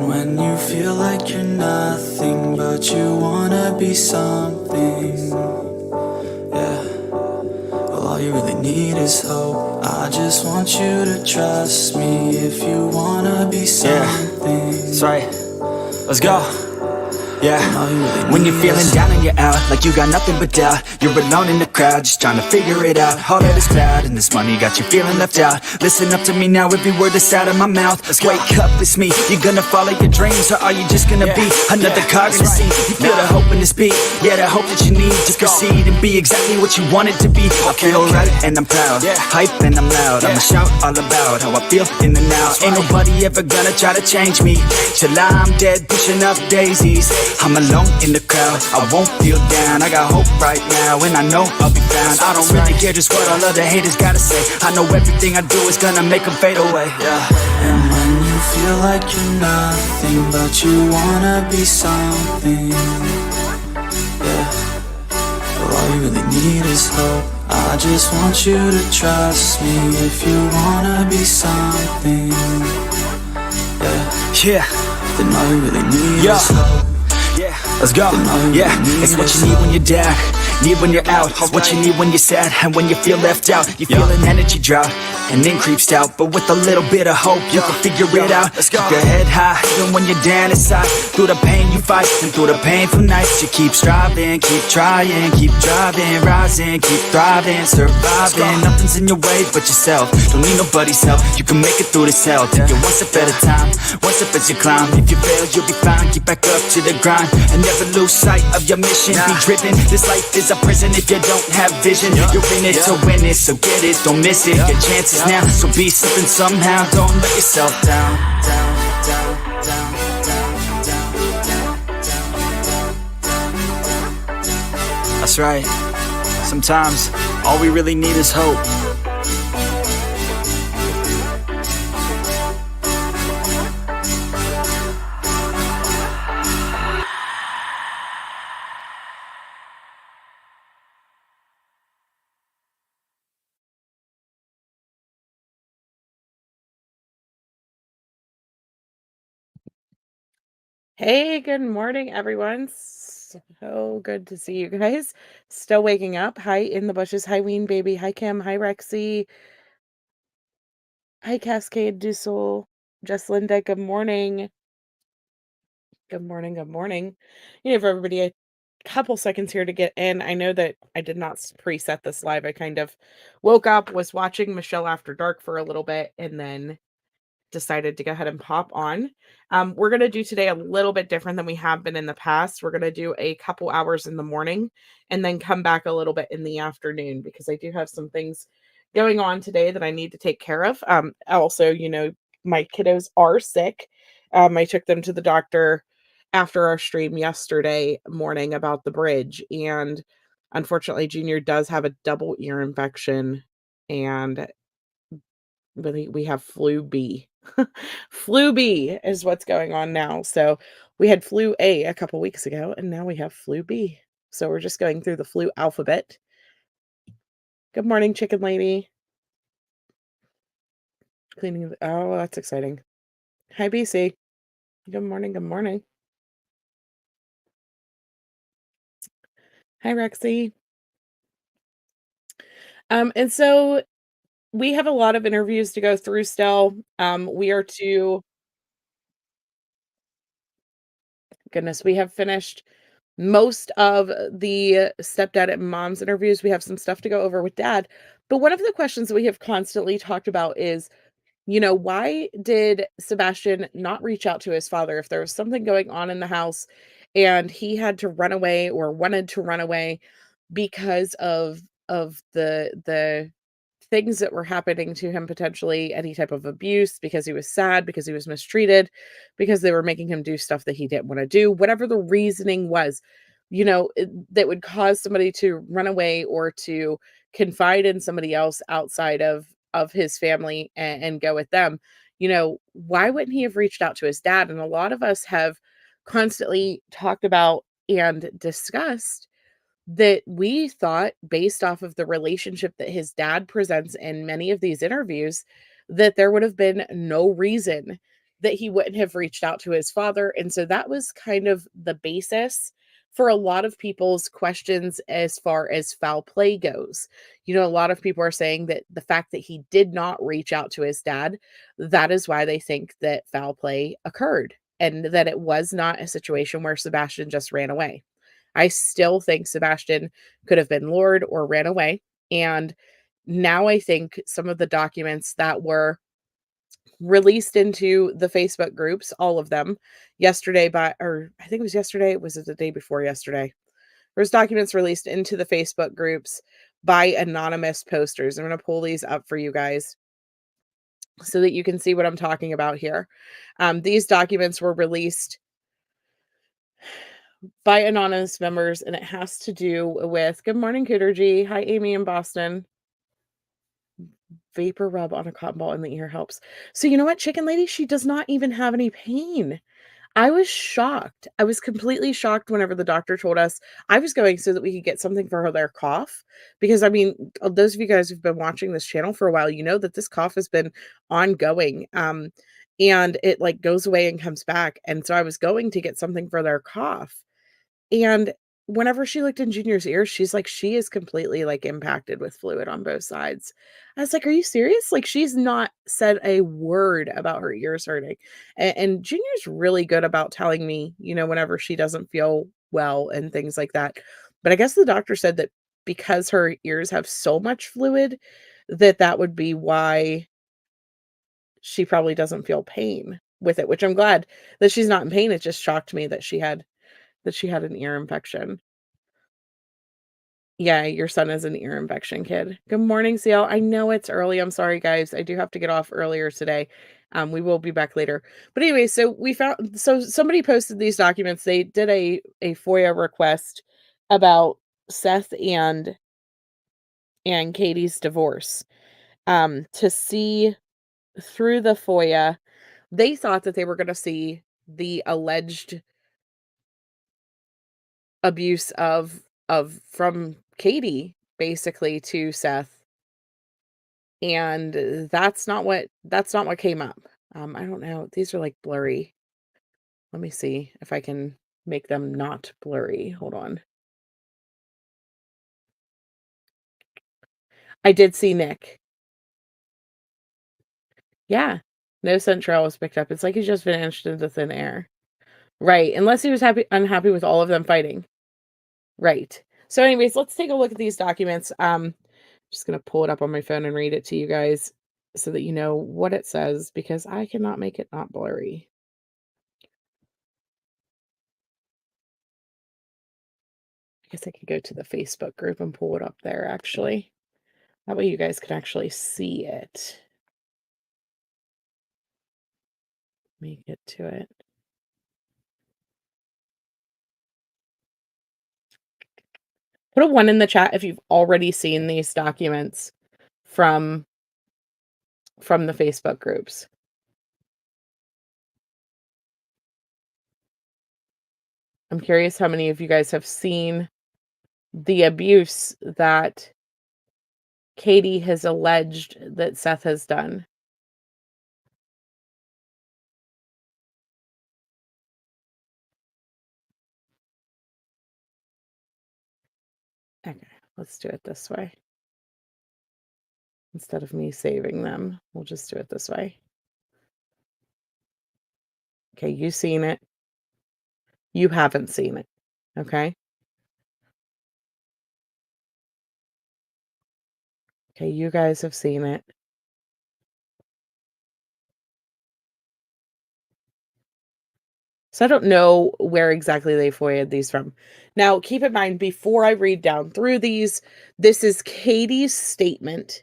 And when you feel like you're nothing, but you wanna be something, yeah. Well, all you really need is hope. I just want you to trust me if you wanna be something. That's right. Let's go. Yeah, when you're feeling down and you're out, like you got nothing but doubt, you're alone in the crowd, just trying to figure it out. All of this cloud and this money got you feeling left out. Listen up to me now, every word that's out of my mouth. Wake up, it's me. You're gonna follow your dreams, or are you just gonna be another cog in the sea? You feel the hope in this beat, yeah, the hope that you need to proceed and be exactly what you want it to be. I feel right and I'm proud, hype and I'm loud. I'ma shout all about how I feel in the now. Ain't nobody ever gonna try to change me till I'm dead, pushing up daisies. I'm alone in the crowd, I won't feel down. I got hope right now, and I know I'll be found. I don't really care just what all other haters gotta say. I know everything I do is gonna make them fade away, And when you feel like you're nothing, but you wanna be something, yeah. Well, all you really need is hope. I just want you to trust me if you wanna be something, yeah. Then all you really need is hope. Let's go, it's what you need when you're down, need when you're out. It's what you need when you're sad and when you feel left out. You feel an energy drought and then creeps out, but with a little bit of hope you can figure it out. Keep your head high even when you're down inside. Through the pain you fight and through the painful nights you keep striving, keep trying, keep driving, rising, keep thriving, surviving. Nothing's in your way but yourself, don't need nobody's help. You can make it through this hell, take it one step at a time, one step as you climb. If you fail you'll be fine, get back up to the grind and never lose sight of your mission. Be driven, this life is a prison if you don't have vision. You're in it to win it, so get it, don't miss it. Your chances now, so be something somehow. Don't let yourself down. That's right. Sometimes all we really need is hope. Hey, good morning, everyone. So good to see you guys. Still waking up. Hi, in the bushes. Hi, Ween Baby. Hi, Kim. Hi, Rexy. Hi, Cascade Dussel. Just Linda. Good morning. Good morning. Good morning. For everybody, a couple seconds here to get in. I know that I did not preset this live. I kind of woke up, was watching Michelle After Dark for a little bit, and then decided to go ahead and pop on. We're going to do today a little bit different than we have been in the past. We're going to do a couple hours in the morning and then come back a little bit in the afternoon because I do have some things going on today that I need to take care of. Also, my kiddos are sick. I took them to the doctor after our stream yesterday morning about the bridge, and unfortunately Junior does have a double ear infection, and we have flu B. Flu B is what's going on now. So we had flu A couple weeks ago, and now we have flu B. So we're just going through the flu alphabet. Good morning, chicken lady. Cleaning. Oh, that's exciting. Hi, BC. Good morning. Good morning. Hi, Rexy. And so we have a lot of interviews to go through still. We are to goodness, we have finished most of the stepdad and mom's interviews. We have some stuff to go over with dad. But one of the questions that we have constantly talked about is, why did Sebastian not reach out to his father if there was something going on in the house and he had to run away or wanted to run away because of the things that were happening to him, potentially any type of abuse, because he was sad, because he was mistreated, because they were making him do stuff that he didn't want to do, whatever the reasoning was, that would cause somebody to run away or to confide in somebody else outside of his family and go with them. Why wouldn't he have reached out to his dad? And a lot of us have constantly talked about and discussed that we thought, based off of the relationship that his dad presents in many of these interviews, that there would have been no reason that he wouldn't have reached out to his father. And so that was kind of the basis for a lot of people's questions as far as foul play goes. A lot of people are saying that the fact that he did not reach out to his dad, that is why they think that foul play occurred and that it was not a situation where Sebastian just ran away. I still think Sebastian could have been lured or ran away. And now I think some of the documents that were released into the Facebook groups, all of them, yesterday or I think it was yesterday, was it the day before yesterday? There's documents released into the Facebook groups by anonymous posters. I'm going to pull these up for you guys so that you can see what I'm talking about here. These documents were released by anonymous members, and it has to do with, good morning, Cootergy. Hi, Amy in Boston. Vapor rub on a cotton ball in the ear helps. So you know what, Chicken Lady? She does not even have any pain. I was shocked. I was completely shocked whenever the doctor told us. I was going so that we could get something for her, their cough. Because, I mean, those of you guys who've been watching this channel for a while, you know that this cough has been ongoing. And it like goes away and comes back. And so I was going to get something for their cough. And whenever she looked in Junior's ears, she's like, she is completely like impacted with fluid on both sides. I was like, are you serious? Like, she's not said a word about her ears hurting. And Junior's really good about telling me, whenever she doesn't feel well and things like that. But I guess the doctor said that because her ears have so much fluid, that would be why she probably doesn't feel pain with it, which I'm glad that she's not in pain. It just shocked me that she had an ear infection. Yeah, your son has an ear infection, kid. Good morning, CL. I know it's early. I'm sorry, guys. I do have to get off earlier today. We will be back later. But anyway, so somebody posted these documents. They did a FOIA request about Seth and Katie's divorce. To see through the FOIA, they thought that they were going to see the alleged abuse from Katie basically to Seth, and that's not what came up. I don't know. These are like blurry. Let me see if I can make them not blurry. Hold on. I did see Nick. Yeah. No scent trail was picked up. It's like he's just vanished into thin air. Right. Unless he was unhappy with all of them fighting. Right. So anyways, let's take a look at these documents. Just going to pull it up on my phone and read it to you guys so that you know what it says, because I cannot make it not blurry. I guess I could go to the Facebook group and pull it up there, actually. That way you guys can actually see it. Let me get to it. Put a 1 in the chat if you've already seen these documents from the Facebook groups. I'm curious how many of you guys have seen the abuse that Katie has alleged that Seth has done. Okay, let's do it this way. Instead of me saving them, we'll just do it this way. Okay, you've seen it. You haven't seen it. Okay? Okay, you guys have seen it. So I don't know where exactly they FOIA'd these from. Now, keep in mind, before I read down through these, this is Katie's statement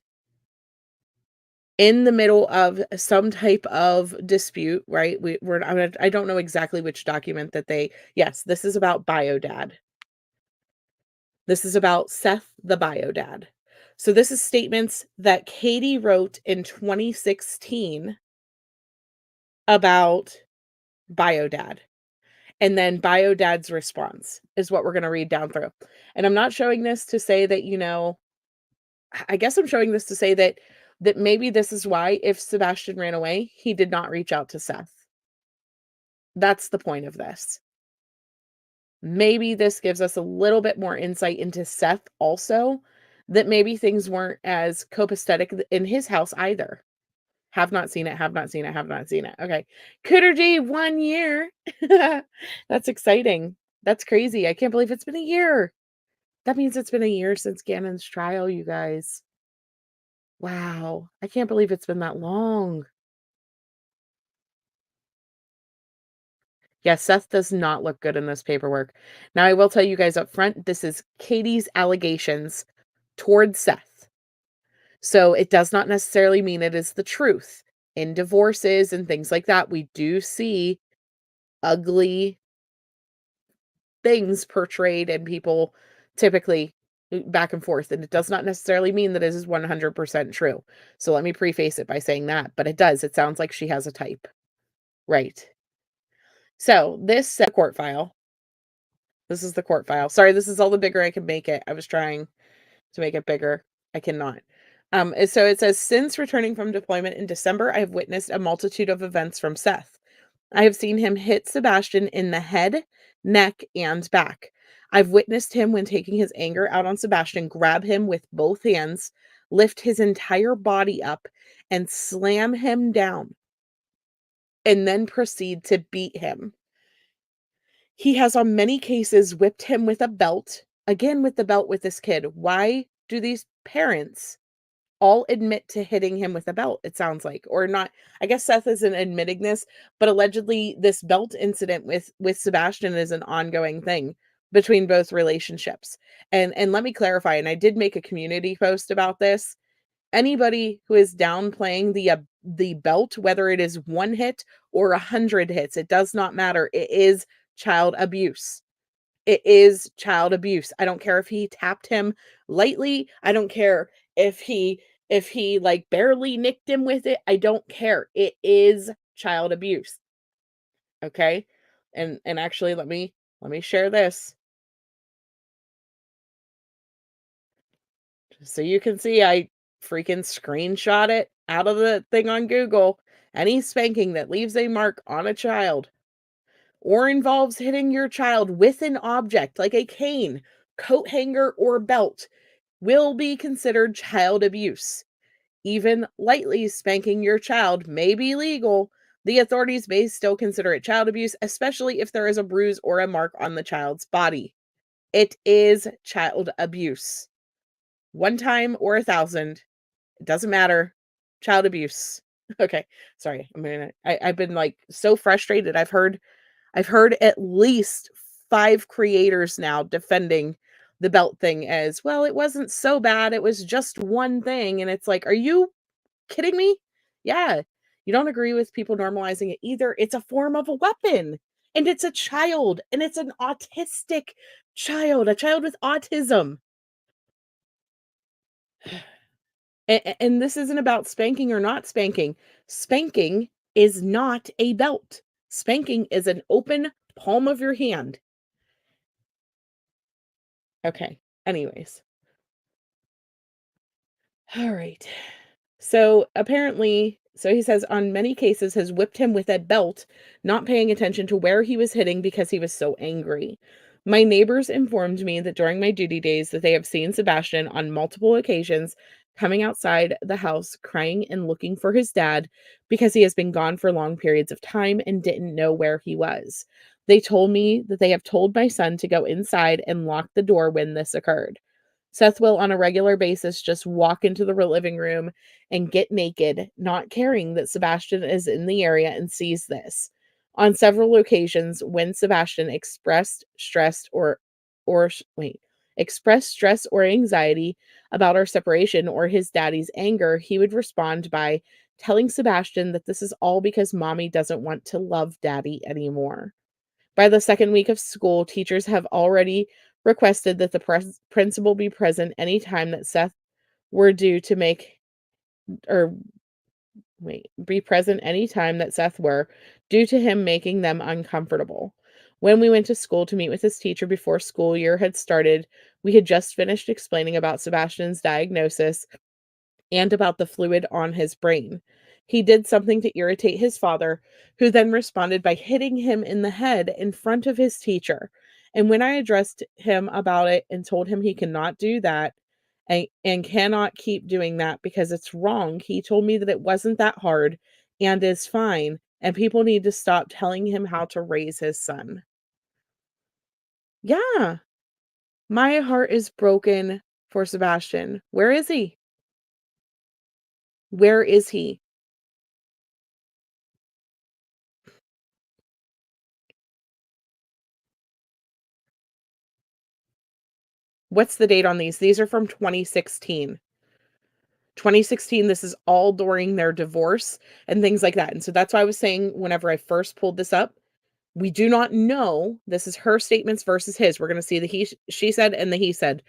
in the middle of some type of dispute, right? I don't know exactly which document that yes, this is about Biodad. This is about Seth, the Biodad. So this is statements that Katie wrote in 2016 about Biodad. And then Biodad's response is what we're going to read down through. And I'm not showing this to say that, I guess I'm showing this to say that maybe this is why, if Sebastian ran away, he did not reach out to Seth. That's the point of this. Maybe this gives us a little bit more insight into Seth also, that maybe things weren't as copacetic in his house either. Have not seen it, have not seen it, have not seen it. Okay. Cooter G, 1 year. That's exciting. That's crazy. I can't believe it's been a year. That means it's been a year since Gannon's trial, you guys. Wow. I can't believe it's been that long. Yeah, Seth does not look good in this paperwork. Now, I will tell you guys up front, this is Katie's allegations towards Seth. So it does not necessarily mean it is the truth. In divorces and things like that, we do see ugly things portrayed and people typically back and forth. And it does not necessarily mean that it is 100% true. So let me preface it by saying that. But it does. It sounds like she has a type. Right. So this court file. This is the court file. Sorry, this is all the bigger I can make it. I was trying to make it bigger. I cannot. So it says, since returning from deployment in December, I have witnessed a multitude of events from Seth. I have seen him hit Sebastian in the head, neck, and back. I've witnessed him, when taking his anger out on Sebastian, grab him with both hands, lift his entire body up, and slam him down, and then proceed to beat him. He has on many cases whipped him with a belt, again with the belt with this kid. Why do these parents all admit to hitting him with a belt, it sounds like, or not? I guess Seth isn't admitting this, but allegedly this belt incident with Sebastian is an ongoing thing between both relationships. And let me clarify, and I did make a community post about this. Anybody who is downplaying the belt, whether it is 1 hit or 100 hits, it does not matter. It is child abuse. It is child abuse. I don't care if he tapped him lightly. I don't care if he like barely nicked him with it. I don't care. It is child abuse. Okay? And actually let me share this. Just so you can see, I freaking screenshot it out of the thing on Google. Any spanking that leaves a mark on a child or involves hitting your child with an object like a cane, coat hanger, or belt will be considered child abuse. Even lightly spanking your child may be legal. The authorities may still consider it child abuse, especially if there is a bruise or a mark on the child's body. It is child abuse. 1 time or 1,000, it doesn't matter. Child abuse. Okay, sorry. I've been like so frustrated. I've heard at least 5 creators now defending the belt thing as, well, it wasn't so bad. It was just one thing. And it's like, are you kidding me? Yeah. You don't agree with people normalizing it either. It's a form of a weapon. And it's a child. And it's an autistic child, a child with autism. And this isn't about spanking or not spanking. Spanking is not a belt. Spanking is an open palm of your hand. Okay. Anyways. All right. So apparently, so he says, on many cases has whipped him with a belt, not paying attention to where he was hitting because he was so angry. My neighbors informed me that during my duty days that they have seen Sebastian on multiple occasions coming outside the house crying and looking for his dad because he has been gone for long periods of time and didn't know where he was. They told me that they have told my son to go inside and lock the door when this occurred. Seth will, on a regular basis, just walk into the living room and get naked, not caring that Sebastian is in the area and sees this. On several occasions, when Sebastian expressed stress or anxiety about our separation or his daddy's anger, he would respond by telling Sebastian that this is all because mommy doesn't want to love daddy anymore. By the second week of school, teachers have already requested that the principal be present anytime that Seth were due to make or be present anytime that Seth were due to him making them uncomfortable. When we went to school to meet with his teacher before school year had started, we had just finished explaining about Sebastian's diagnosis and about the fluid on his brain. He did something to irritate his father, who then responded by hitting him in the head in front of his teacher. And when I addressed him about it and told him he cannot do that and cannot keep doing that because it's wrong, he told me that it wasn't that hard and is fine, and people need to stop telling him how to raise his son. Yeah, my heart is broken for Sebastian. Where is he? Where is he? What's the date on these? These are from 2016. 2016, this is all during their divorce and things like that. And so that's why I was saying whenever I first pulled this up, we do not know. This is her statements versus his. We're going to see the she said and the he said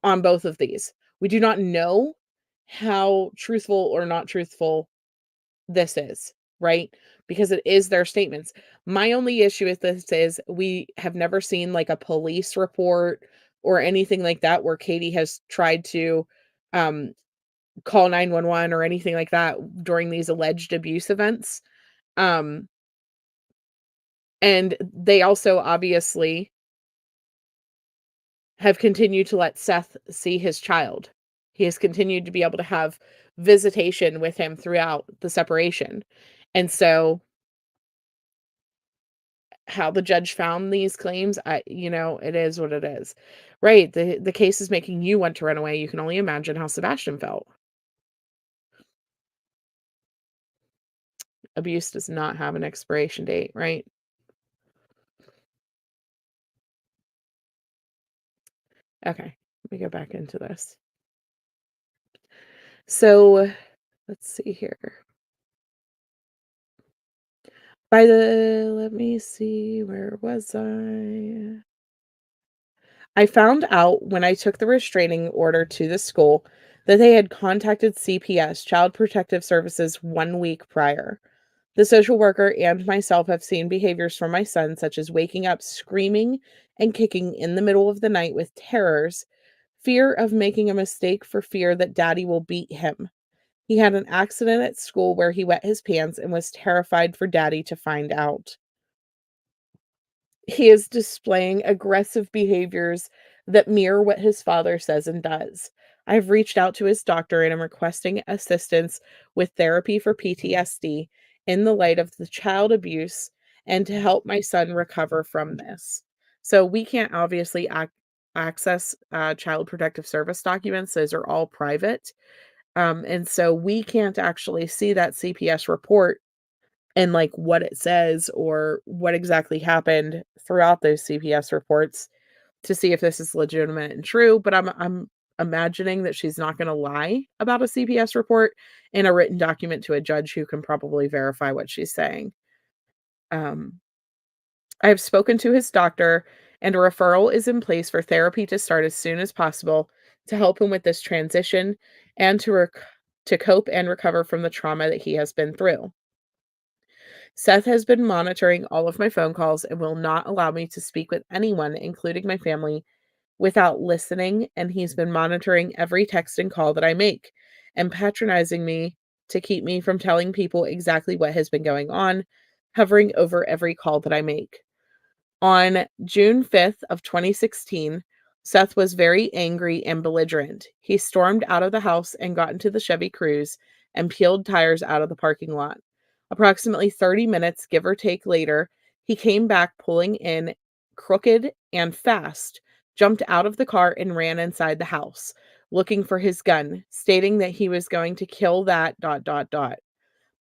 on both of these. We do not know how truthful or not truthful this is, right? Because it is their statements. My only issue with this is we have never seen like a police report or anything like that where Katie has tried to um call 911 or anything like that during these alleged abuse events. Um and they also obviously have continued to let Seth see his child. He has continued to be able to have visitation with him throughout the separation. And so how the judge found these claims, it is what it is. Right, the case is making you want to run away. You can only imagine how Sebastian felt. Abuse does not have an expiration date, right? Okay, let me go back into this. So, let's see here. Let me see, where was I? I found out when I took the restraining order to the school that they had contacted CPS, Child Protective Services, 1 week prior. The social worker and myself have seen behaviors from my son, such as waking up screaming and kicking in the middle of the night with terrors, fear of making a mistake for fear that daddy will beat him. He had an accident at school where he wet his pants and was terrified for daddy to find out. He is displaying aggressive behaviors that mirror what his father says and does. I've reached out to his doctor and am requesting assistance with therapy for PTSD in the light of the child abuse and to help my son recover from this. So we can't obviously access child protective service documents. Those are all private. And so we can't actually see that CPS report and like what it says or what exactly happened throughout those CPS reports to see if this is legitimate and true. But I'm imagining that she's not going to lie about a CPS report in a written document to a judge who can probably verify what she's saying. Um, I have spoken to his doctor, and a referral is in place for therapy to start as soon as possible to help him with this transition and to cope and recover from the trauma that he has been through. Seth has been monitoring all of my phone calls and will not allow me to speak with anyone, including my family, without listening, and he's been monitoring every text and call that I make and patronizing me to keep me from telling people exactly what has been going on, hovering over every call that I make. On June 5th of 2016, Seth was very angry and belligerent. He stormed out of the house and got into the Chevy Cruze and peeled tires out of the parking lot. Approximately 30 minutes, give or take later, he came back pulling in crooked and fast, jumped out of the car and ran inside the house, looking for his gun, stating that he was going to kill that ...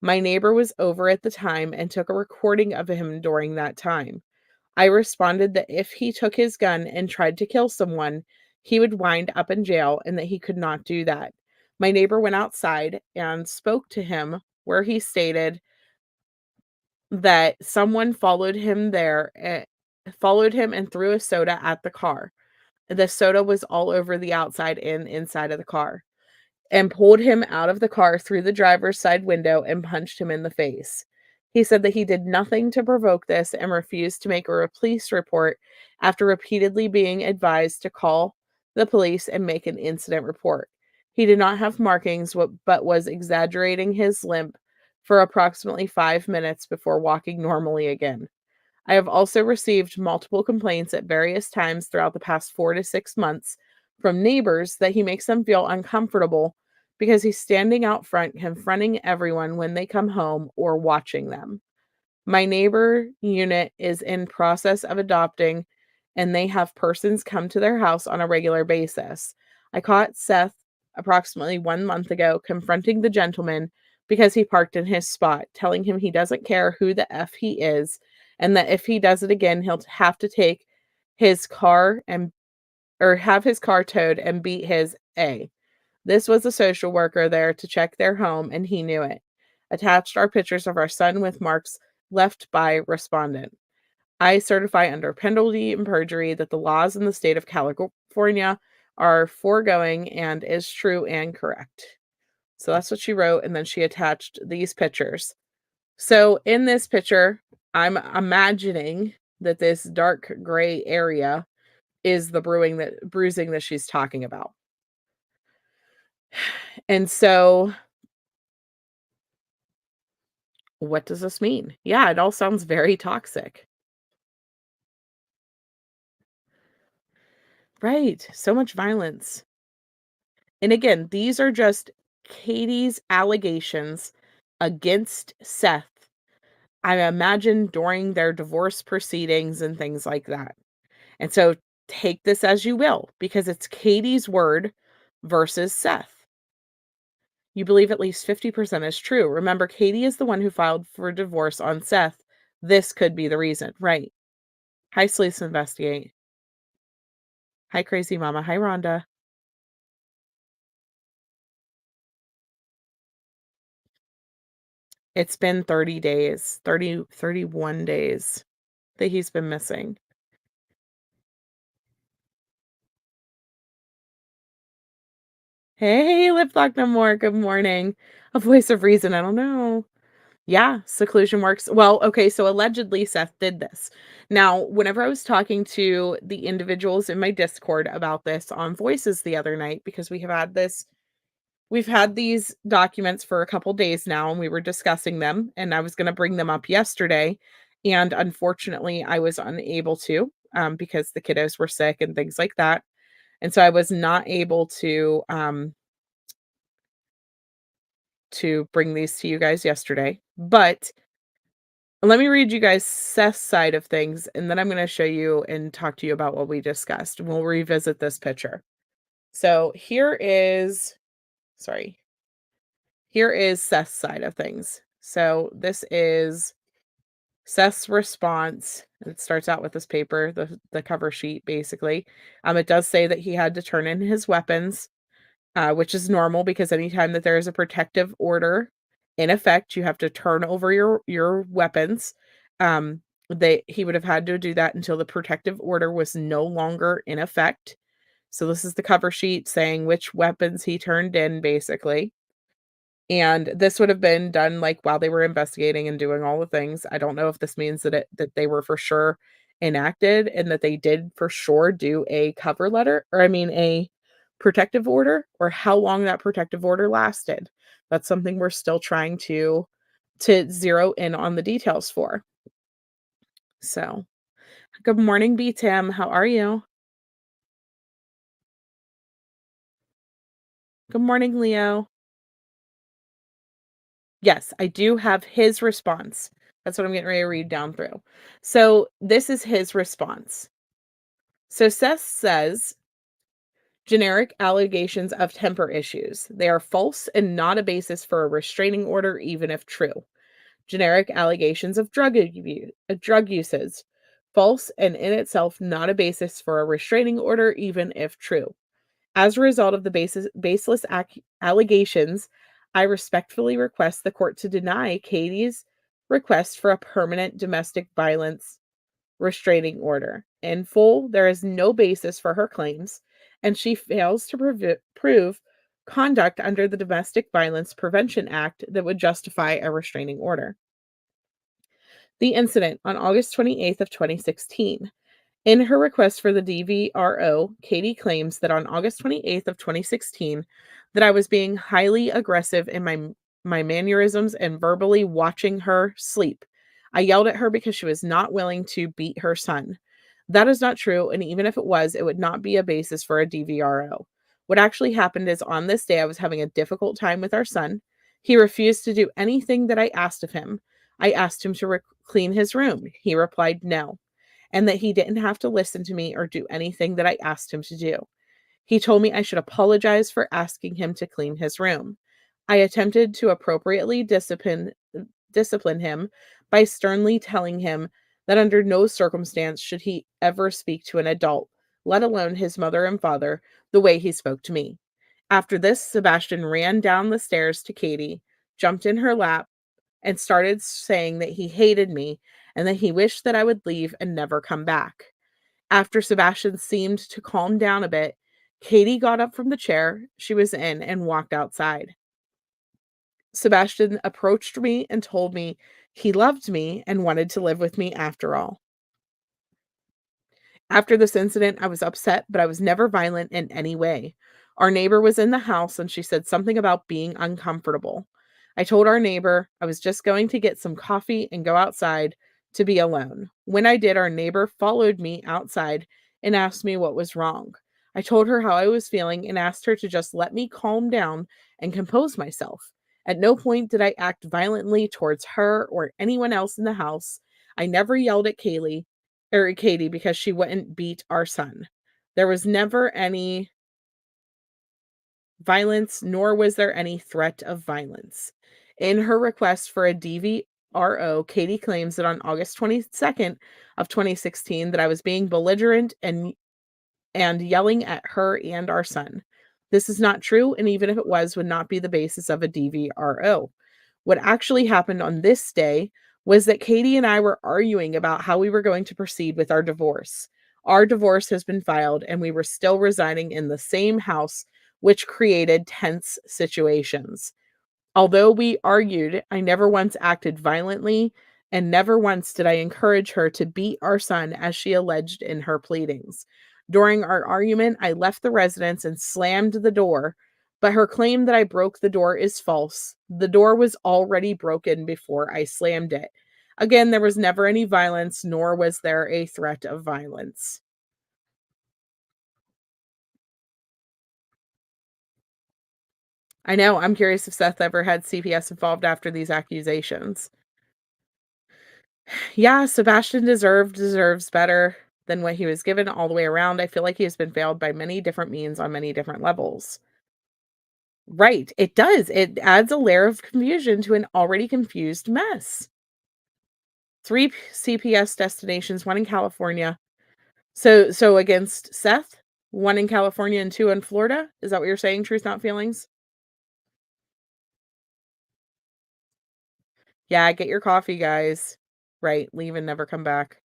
My neighbor was over at the time and took a recording of him during that time. I responded that if he took his gun and tried to kill someone, he would wind up in jail and that he could not do that. My neighbor went outside and spoke to him, where he stated that someone followed him and threw a soda at the car. The soda was all over the outside and inside of the car, and pulled him out of the car through the driver's side window and punched him in the face. He said that he did nothing to provoke this and refused to make a police report after repeatedly being advised to call the police and make an incident report. He did not have markings, but was exaggerating his limp for approximately 5 minutes before walking normally again. I have also received multiple complaints at various times throughout the past 4 to 6 months from neighbors that he makes them feel uncomfortable because he's standing out front confronting everyone when they come home or watching them. My neighbor unit is in process of adopting and they have persons come to their house on a regular basis. I caught Seth approximately 1 month ago confronting the gentleman because he parked in his spot, telling him he doesn't care who the F he is and that if he does it again, he'll have to take his car and or have his car towed and beat his A. This was a social worker there to check their home, and he knew it. Attached are pictures of our son with marks left by respondent. I certify under penalty and perjury that the laws in the state of California are foregoing and is true and correct. So that's what she wrote, and then she attached these pictures. So in this picture, I'm imagining that this dark gray area is the bruising that she's talking about. And so what does this mean? Yeah, it all sounds very toxic. Right. So much violence. And again, these are just Katie's allegations against Seth. I imagine during their divorce proceedings and things like that. And so take this as you will, because it's Katie's word versus Seth. You believe at least 50% is true. Remember, Katie is the one who filed for divorce on Seth. This could be the reason, right? Hi, Sleaze Investigate. Hi, Crazy Mama. Hi, Rhonda. It's been 30 days, 31 days that he's been missing. Hey, Lip Lock No More. Good morning. A voice of reason. I don't know. Yeah, seclusion works. Well, okay, so allegedly Seth did this. Now, whenever I was talking to the individuals in my Discord about this on Voices the other night, because we've had these documents for a couple days now, and we were discussing them, and I was going to bring them up yesterday. And unfortunately, I was unable to because the kiddos were sick and things like that. And so I was not able to bring these to you guys yesterday. But let me read you guys Seth's side of things, and then I'm going to show you and talk to you about what we discussed. We'll revisit this picture. So here is Seth's side of things. So this is Seth's response. It starts out with this paper, the cover sheet, basically. It does say that he had to turn in his weapons, which is normal because anytime that there is a protective order in effect, you have to turn over your weapons. He would have had to do that until the protective order was no longer in effect. So this is the cover sheet saying which weapons he turned in, basically. And this would have been done, like, while they were investigating and doing all the things. I don't know if this means that they were for sure enacted and that they did for sure do a cover letter, or I mean a protective order, or how long that protective order lasted. That's something we're still trying to zero in on the details for. So, good morning, B Tim. How are you? Good morning, Leo. Yes, I do have his response. That's what I'm getting ready to read down through. So this is his response. So Seth says, generic allegations of temper issues. They are false and not a basis for a restraining order, even if true. Generic allegations of drug uses. False and in itself not a basis for a restraining order, even if true. As a result of the baseless allegations, I respectfully request the court to deny Katie's request for a permanent domestic violence restraining order. In full, there is no basis for her claims, and she fails to prove conduct under the Domestic Violence Prevention Act that would justify a restraining order. The incident on August 28th of 2016. In her request for the DVRO, Katie claims that on August 28th of 2016 that I was being highly aggressive in my my mannerisms, and verbally watching her sleep. I yelled at her because she was not willing to beat her son. That is not true, and even if it was, it would not be a basis for a DVRO. What actually happened is on this day, I was having a difficult time with our son. He refused to do anything that I asked of him. I asked him to clean his room. He replied no, and that he didn't have to listen to me or do anything that I asked him to do. He told me I should apologize for asking him to clean his room. I attempted to appropriately discipline him by sternly telling him that under no circumstance should he ever speak to an adult, let alone his mother and father, the way he spoke to me. After this, Sebastian ran down the stairs to Katie, jumped in her lap, and started saying that he hated me and that he wished that I would leave and never come back. After Sebastian seemed to calm down a bit, Katie got up from the chair she was in and walked outside. Sebastian approached me and told me he loved me and wanted to live with me after all. After this incident, I was upset, but I was never violent in any way. Our neighbor was in the house and she said something about being uncomfortable. I told our neighbor I was just going to get some coffee and go outside to be alone. When I did, our neighbor followed me outside and asked me what was wrong. I told her how I was feeling and asked her to just let me calm down and compose myself. At no point did I act violently towards her or anyone else in the house. I never yelled at Katie because she wouldn't beat our son. There was never any violence, nor was there any threat of violence. In her request for a DVRO, Katie claims that on August 22nd of 2016 that I was being belligerent and yelling at her and our son. This is not true, and even if it was, would not be the basis of a DVRO. What actually happened on this day was that Katie and I were arguing about how we were going to proceed with our divorce. Our divorce has been filed, and we were still residing in the same house, which created tense situations. Although we argued, I never once acted violently, and never once did I encourage her to beat our son as she alleged in her pleadings. During our argument, I left the residence and slammed the door, but her claim that I broke the door is false. The door was already broken before I slammed it. Again, there was never any violence, nor was there a threat of violence. I know, I'm curious if Seth ever had CPS involved after these accusations. Yeah, Sebastian deserves better than what he was given all the way around. I feel like he has been failed by many different means on many different levels. Right, it does. It adds a layer of confusion to an already confused mess. 3 CPS destinations, 1 in California. So against Seth, 1 in California and 2 in Florida? Is that what you're saying, Truth Not Feelings? Yeah, get your coffee, guys. Right, leave and never come back.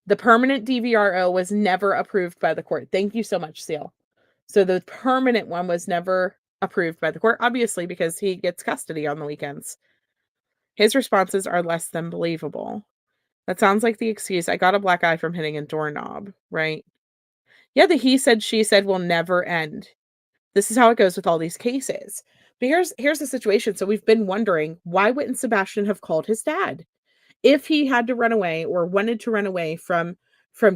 The permanent DVRO was never approved by the court. Thank you so much, Seal. So the permanent one was never approved by the court, obviously, because he gets custody on the weekends. His responses are less than believable. That sounds like the excuse, I got a black eye from hitting a doorknob, right? Yeah, the he said, she said will never end. This is how it goes with all these cases. But here's the situation. So we've been wondering, why wouldn't Sebastian have called his dad? If he had to run away or wanted to run away from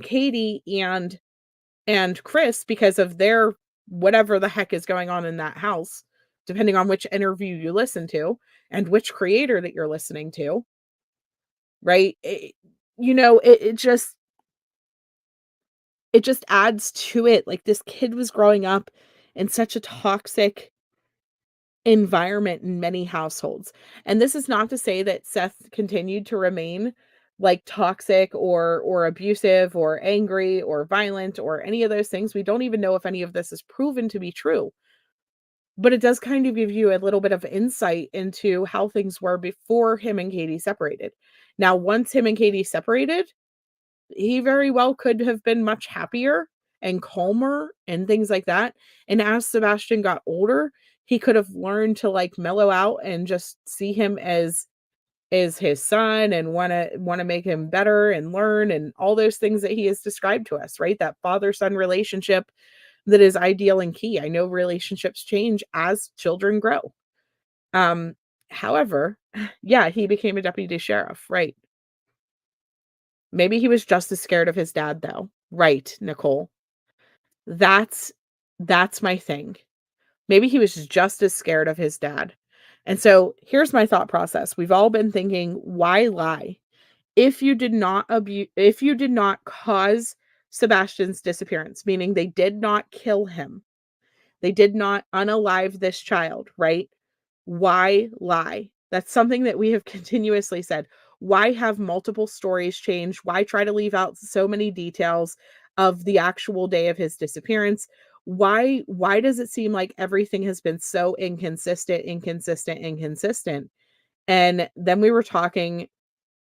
Katie and Chris because of their whatever the heck is going on in that house, depending on which interview you listen to and which creator that you're listening to, right? It just adds to it. Like, this kid was growing up in such a toxic environment in many households. And this is not to say that Seth continued to remain like toxic or abusive or angry or violent or any of those things. We don't even know if any of this is proven to be true. But it does kind of give you a little bit of insight into how things were before him and Katie separated. Now, once him and Katie separated, he very well could have been much happier and calmer and things like that. And as Sebastian got older, he could have learned to like mellow out and just see him as his son and want to make him better and learn and all those things that he has described to us, right? That father-son relationship that is ideal and key. I know relationships change as children grow. However, yeah, he became a deputy sheriff, right. Maybe he was just as scared of his dad, though. Right, Nicole. That's that's my thing. Maybe he was just as scared of his dad. And so here's my thought process. We've all been thinking, why lie? If you did not cause Sebastian's disappearance, meaning they did not kill him, they did not unalive this child, right? Why lie? That's something that we have continuously said. Why have multiple stories change? Why try to leave out so many details of the actual day of his disappearance? Why does it seem like everything has been so inconsistent? And then we were talking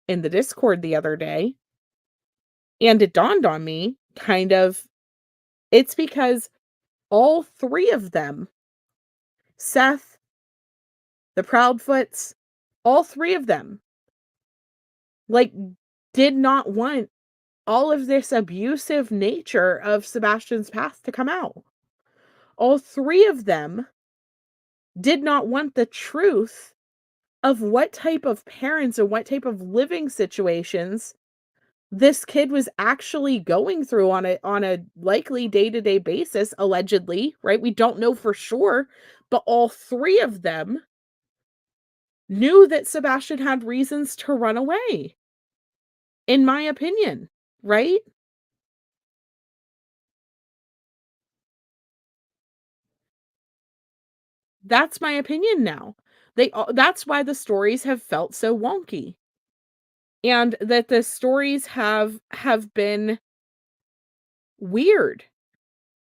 in the Discord the other day, and it dawned on me kind of it's because all three of them, Seth, the Proudfoots, all three of them, like, did not want all of this abusive nature of Sebastian's past to come out. All three of them did not want the truth of what type of parents and what type of living situations this kid was actually going through on a likely day-to-day basis, allegedly, right? We don't know for sure, but all three of them knew that Sebastian had reasons to run away, in my opinion, right? That's my opinion now. That's why the stories have felt so wonky. And that the stories have been weird.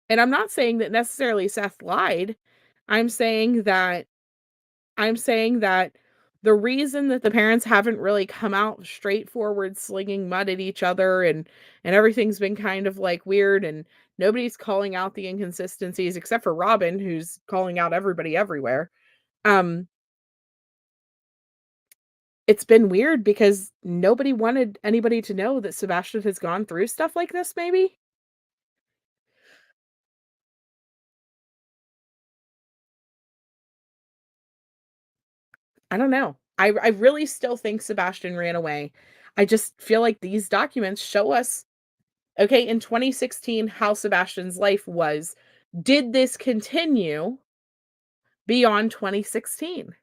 And I'm not saying that necessarily Seth lied. I'm saying that I'm saying that the reason that the parents haven't really come out straightforward slinging mud at each other and everything's been kind of like weird and nobody's calling out the inconsistencies except for Robin, who's calling out everybody everywhere. Um it's been weird because nobody wanted anybody to know that Sebastian has gone through stuff like this, maybe? I don't know. I really still think Sebastian ran away. I just feel like these documents show us, okay, in 2016, how Sebastian's life was. Did this continue beyond 2016?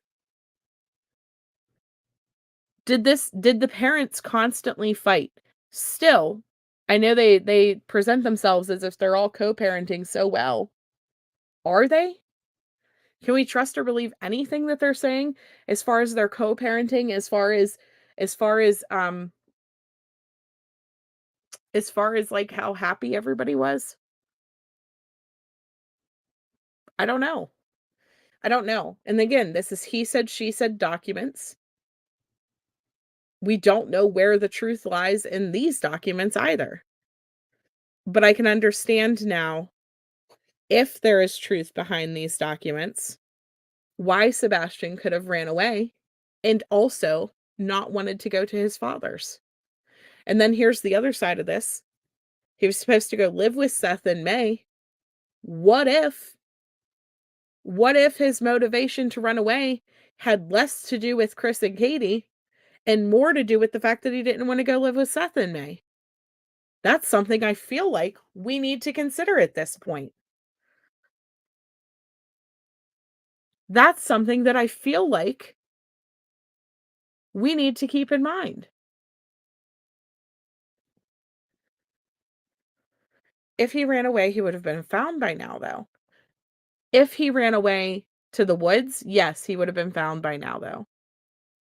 Did the parents constantly fight? Still, I know they present themselves as if they're all co-parenting so well. Are they? Can we trust or believe anything that they're saying as far as their co-parenting, as far as like how happy everybody was? I don't know. I don't know. And again, this is he said, she said documents. We don't know where the truth lies in these documents either. But I can understand now, if there is truth behind these documents, why Sebastian could have ran away and also not wanted to go to his father's. And then here's the other side of this. He was supposed to go live with Seth in May. What if what if his motivation to run away had less to do with Chris and Katie and more to do with the fact that he didn't want to go live with Seth in May? That's something I feel like we need to consider at this point. That's something that I feel like we need to keep in mind. If he ran away, he would have been found by now, though. If he ran away to the woods, yes, he would have been found by now, though.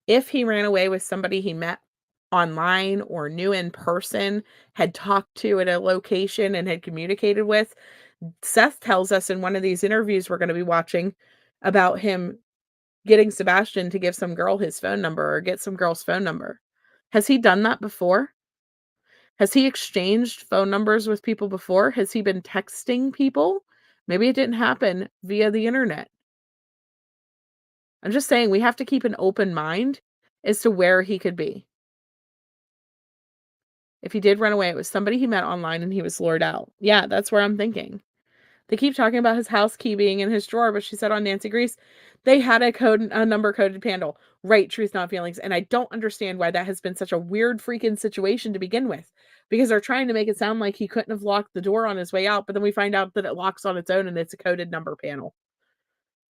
If he ran away with somebody he met online or knew in person, had talked to at a location and had communicated with, Seth tells us in one of these interviews we're going to be watching about him getting Sebastian to give some girl his phone number or get some girl's phone number. Has he done that before? Has he exchanged phone numbers with people before? Has he been texting people? Maybe it didn't happen via the internet. I'm just saying we have to keep an open mind as to where he could be. If he did run away, it was somebody he met online and he was lured out. Yeah, that's where I'm thinking. They keep talking about his house key being in his drawer, but she said on Nancy Grace, they had a number coded panel. Right, truth, not feelings. And I don't understand why that has been such a weird freaking situation to begin with. Because they're trying to make it sound like he couldn't have locked the door on his way out, but then we find out that it locks on its own and it's a coded number panel.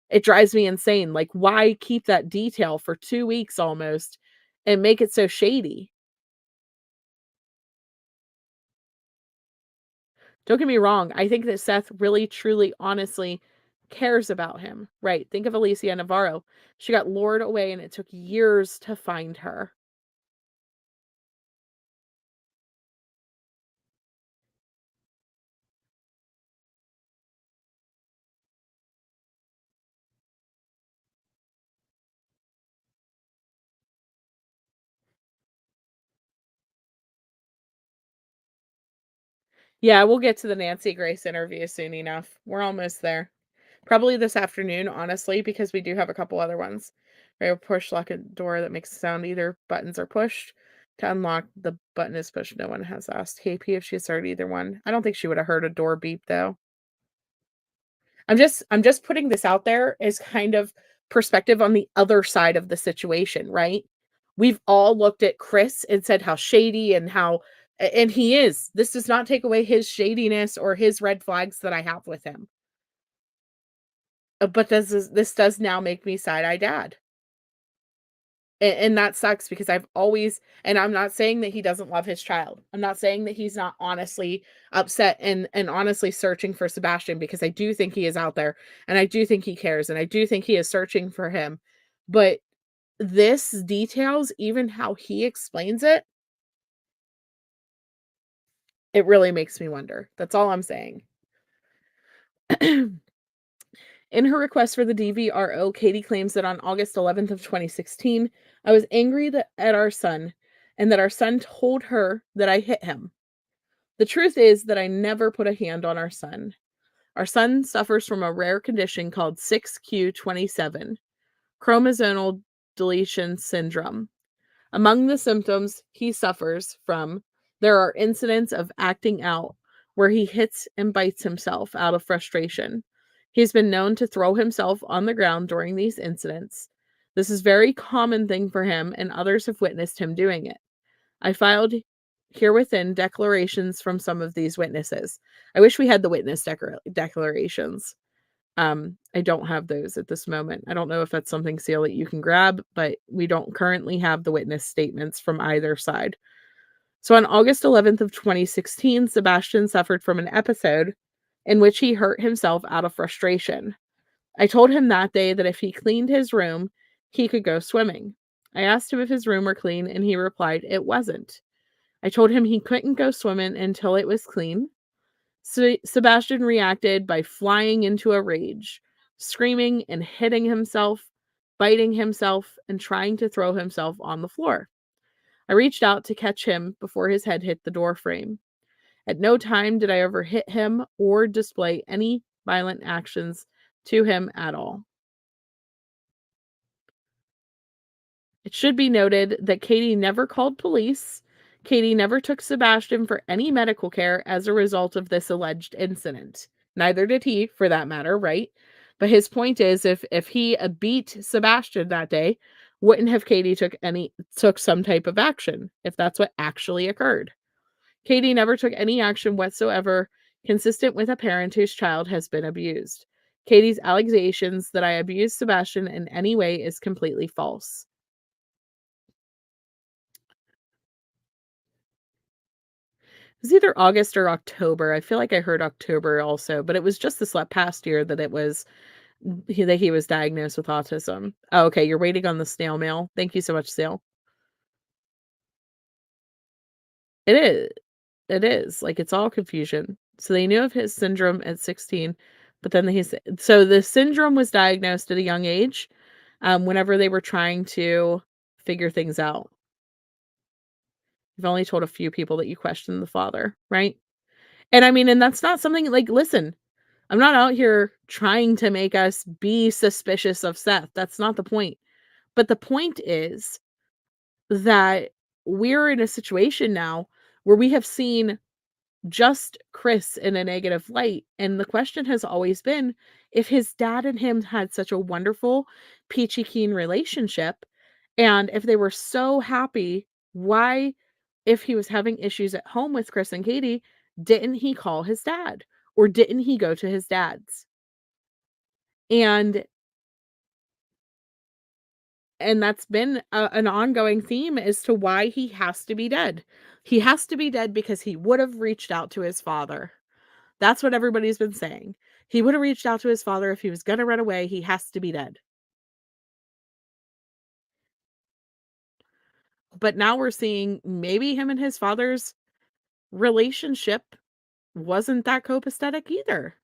It drives me insane. Like, why keep that detail for 2 weeks almost and make it so shady? Don't get me wrong, I think that Seth really, truly, honestly cares about him, right? Think of Alicia Navarro. She got lured away and it took years to find her. Yeah, we'll get to the Nancy Grace interview soon enough. We're almost there. Probably this afternoon, honestly, because we do have a couple other ones. Right, push lock a door that makes a sound. Either buttons are pushed. To unlock, the button is pushed. No one has asked KP if she has heard either one. I don't think she would have heard a door beep though. I'm just putting this out there as kind of perspective on the other side of the situation, right? We've all looked at Chris and said how shady and how and he is. This does not take away his shadiness or his red flags that I have with him. But this does now make me side-eye dad. And that sucks because I've always and I'm not saying that he doesn't love his child. I'm not saying that he's not honestly upset and honestly searching for Sebastian because I do think he is out there and I do think he cares and I do think he is searching for him. But this details even how he explains it, it really makes me wonder. That's all I'm saying. In her request for the DVRO, Katie claims that on August 11th of 2016, I was angry at our son and that our son told her that I hit him. The truth is that I never put a hand on our son. Our son suffers from a rare condition called 6q27, chromosomal deletion syndrome. Among the symptoms he suffers from, there are incidents of acting out where he hits and bites himself out of frustration. He's been known to throw himself on the ground during these incidents. This is a very common thing for him, and others have witnessed him doing it. I filed here within declarations from some of these witnesses. I wish we had the witness declarations. I don't have those at this moment. I don't know if that's something, Seal, that you can grab, but we don't currently have the witness statements from either side. So on August 11th of 2016, Sebastian suffered from an episode in which he hurt himself out of frustration. I told him that day that if he cleaned his room, he could go swimming. I asked him if his room were clean, and he replied it wasn't. I told him he couldn't go swimming until it was clean. So Sebastian reacted by flying into a rage, screaming and hitting himself, biting himself, and trying to throw himself on the floor. I reached out to catch him before his head hit the door frame. At no time did I ever hit him or display any violent actions to him at all. It should be noted that Katie never called police. Katie never took Sebastian for any medical care as a result of this alleged incident. Neither did he, for that matter, right? But his point is, if he beat Sebastian that day, wouldn't have Katie took some type of action if that's what actually occurred. Katie never took any action whatsoever consistent with a parent whose child has been abused. Katie's allegations that I abused Sebastian in any way is completely false. It was either August or October. I feel like I heard October also, but it was just this past year that that he was diagnosed with autism. Oh, okay, you're waiting on the snail mail. Thank you so much, Snail. It is. It is. Like, it's all confusion. So they knew of his syndrome at 16, but then so the syndrome was diagnosed at a young age, whenever they were trying to figure things out. You've only told a few people that you questioned the father, right? And I mean, and that's not something like, listen, I'm not out here trying to make us be suspicious of Seth. That's not the point. But the point is that we're in a situation now where we have seen just Chris in a negative light. And the question has always been, if his dad and him had such a wonderful, peachy keen relationship, and if they were so happy, why, if he was having issues at home with Chris and Katie, didn't he call his dad? Or didn't he go to his dad's? And that's been an ongoing theme as to why he has to be dead. He has to be dead because he would have reached out to his father. That's what everybody's been saying. He would have reached out to his father if he was gonna run away. He has to be dead. But now we're seeing maybe him and his father's relationship wasn't that copacetic either.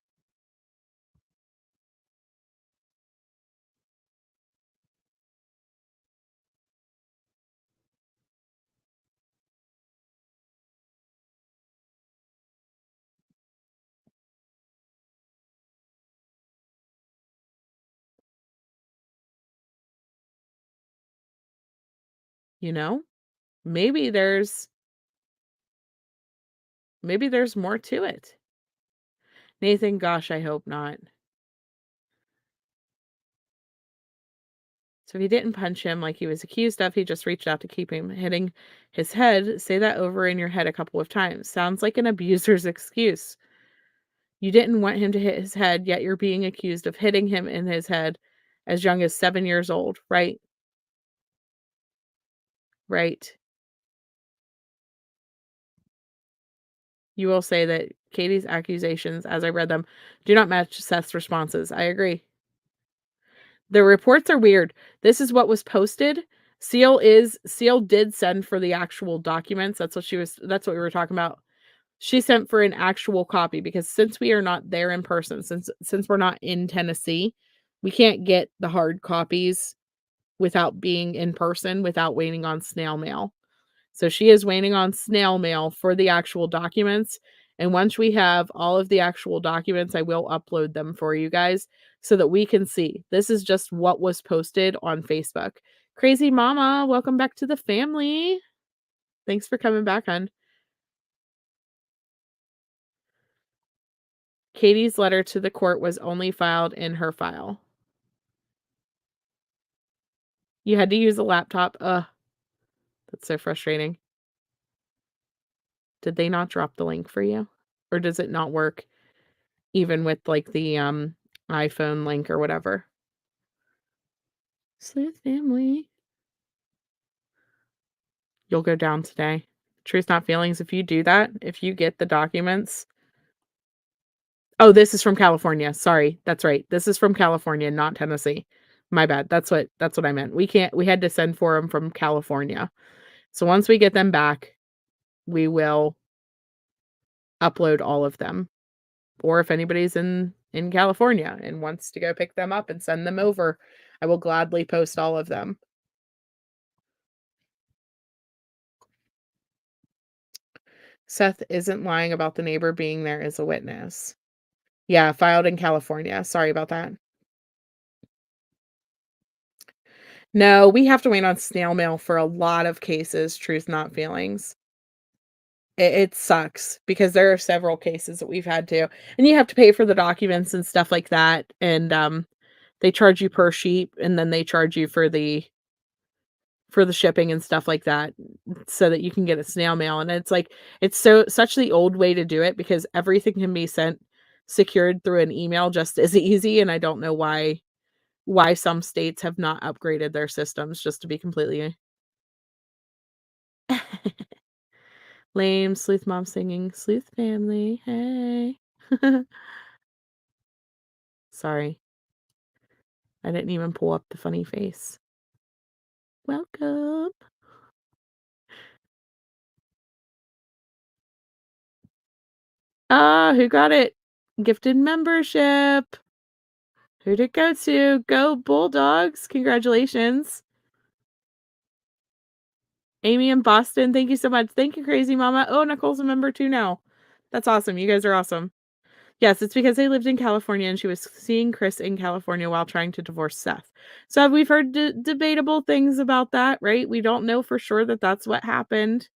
You know? Maybe there's more to it. Nathan, gosh, I hope not. So if he didn't punch him like he was accused of, he just reached out to keep him hitting his head. Say that over in your head a couple of times. Sounds like an abuser's excuse. You didn't want him to hit his head, yet you're being accused of hitting him in his head as young as 7 years old, right? Right. You will say that Katie's accusations, as I read them, do not match Seth's responses. I agree. The reports are weird. This is what was posted. Seal did send for the actual documents. That's what we were talking about. She sent for an actual copy because since we are not there in person, since we're not in Tennessee, we can't get the hard copies without being in person, without waiting on snail mail. So she is waiting on snail mail for the actual documents. And once we have all of the actual documents, I will upload them for you guys so that we can see. This is just what was posted on Facebook. Crazy Mama, welcome back to the family. Thanks for coming back, hon. Katie's letter to the court was only filed in her file. You had to use a laptop. Ugh, that's so frustrating. Did they not drop the link for you? Or does it not work even with like the iPhone link or whatever? Sleuth family. You'll go down today. Truth Not Feelings. If you do that, if you get the documents. Oh, this is from California. Sorry. That's right. This is from California, not Tennessee. My bad. That's what I meant. We had to send for them from California. So once we get them back, we will upload all of them. Or if anybody's in California and wants to go pick them up and send them over, I will gladly post all of them. Seth isn't lying about the neighbor being there as a witness. Yeah, filed in California. Sorry about that. No, we have to wait on snail mail for a lot of cases, Truth Not Feelings. It sucks because there are several cases that we've had to, and you have to pay for the documents and stuff like that, and, they charge you per sheet, and then they charge you for the shipping and stuff like that so that you can get a snail mail, and it's like, it's such the old way to do it because everything can be sent secured through an email just as easy, and I don't know why some states have not upgraded their systems, just to be completely lame. Sleuth mom singing sleuth family, hey. Sorry, I didn't even pull up the funny face. Welcome. Ah, who got it? Gifted membership. Who'd it go to? Go Bulldogs. Congratulations. Amy in Boston, thank you so much. Thank you, Crazy Mama. Oh, Nicole's a member too now. That's awesome. You guys are awesome. Yes, it's because they lived in California and she was seeing Chris in California while trying to divorce Seth. So we've heard debatable things about that, right? We don't know for sure that that's what happened.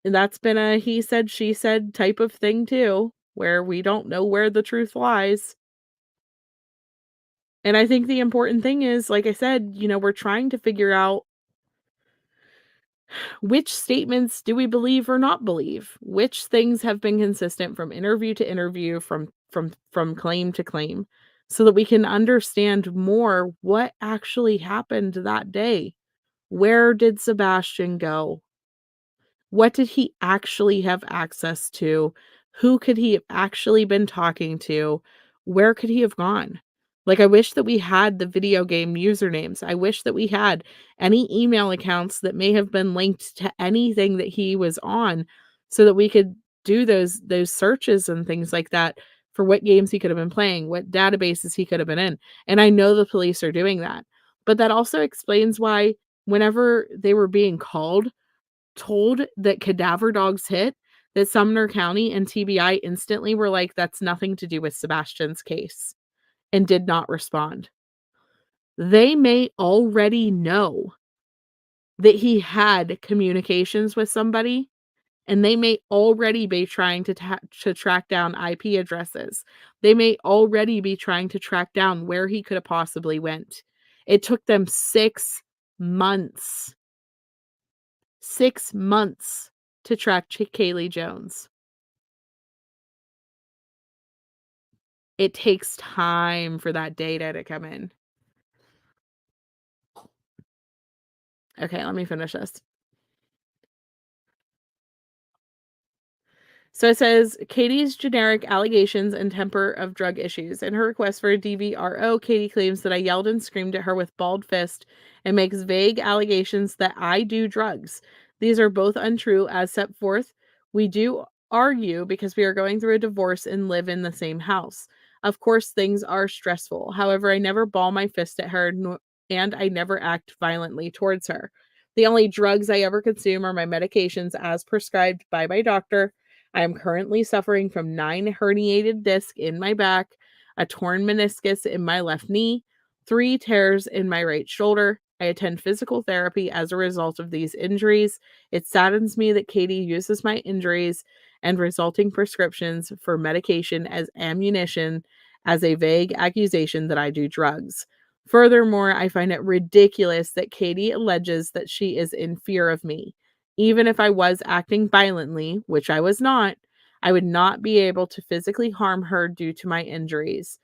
that's been a he said, she said type of thing too, where we don't know where the truth lies. And I think the important thing is, like I said, we're trying to figure out which statements do we believe or not believe? Which things have been consistent from interview to interview, from claim to claim, so that we can understand more what actually happened that day. Where did Sebastian go? What did he actually have access to? Who could he have actually been talking to? Where could he have gone? Like, I wish that we had the video game usernames. I wish that we had any email accounts that may have been linked to anything that he was on so that we could do those searches and things like that for what games he could have been playing, what databases he could have been in. And I know the police are doing that. But that also explains why whenever they were being told that cadaver dogs hit, that Sumner County and TBI instantly were like, "That's nothing to do with Sebastian's case," and did not respond. They may already know that he had communications with somebody, and they may already be trying to track down IP addresses. They may already be trying to track down where he could have possibly went. It took them 6 months 6 months to track Kaylee Jones. It takes time for that data to come in. Okay, let me finish this. So it says Katie's generic allegations and temper of drug issues. In her request for a DVRO, Katie claims that I yelled and screamed at her with balled fist and makes vague allegations that I do drugs. These are both untrue as set forth. We do argue because we are going through a divorce and live in the same house. Of course, things are stressful. However, I never ball my fist at her and I never act violently towards her. The only drugs I ever consume are my medications as prescribed by my doctor. I am currently suffering from 9 herniated discs in my back, a torn meniscus in my left knee, 3 tears in my right shoulder. I attend physical therapy as a result of these injuries. It saddens me that Katie uses my injuries and resulting prescriptions for medication as ammunition as a vague accusation that I do drugs. Furthermore, I find it ridiculous that Katie alleges that she is in fear of me. Even if I was acting violently, which I was not, I would not be able to physically harm her due to my injuries.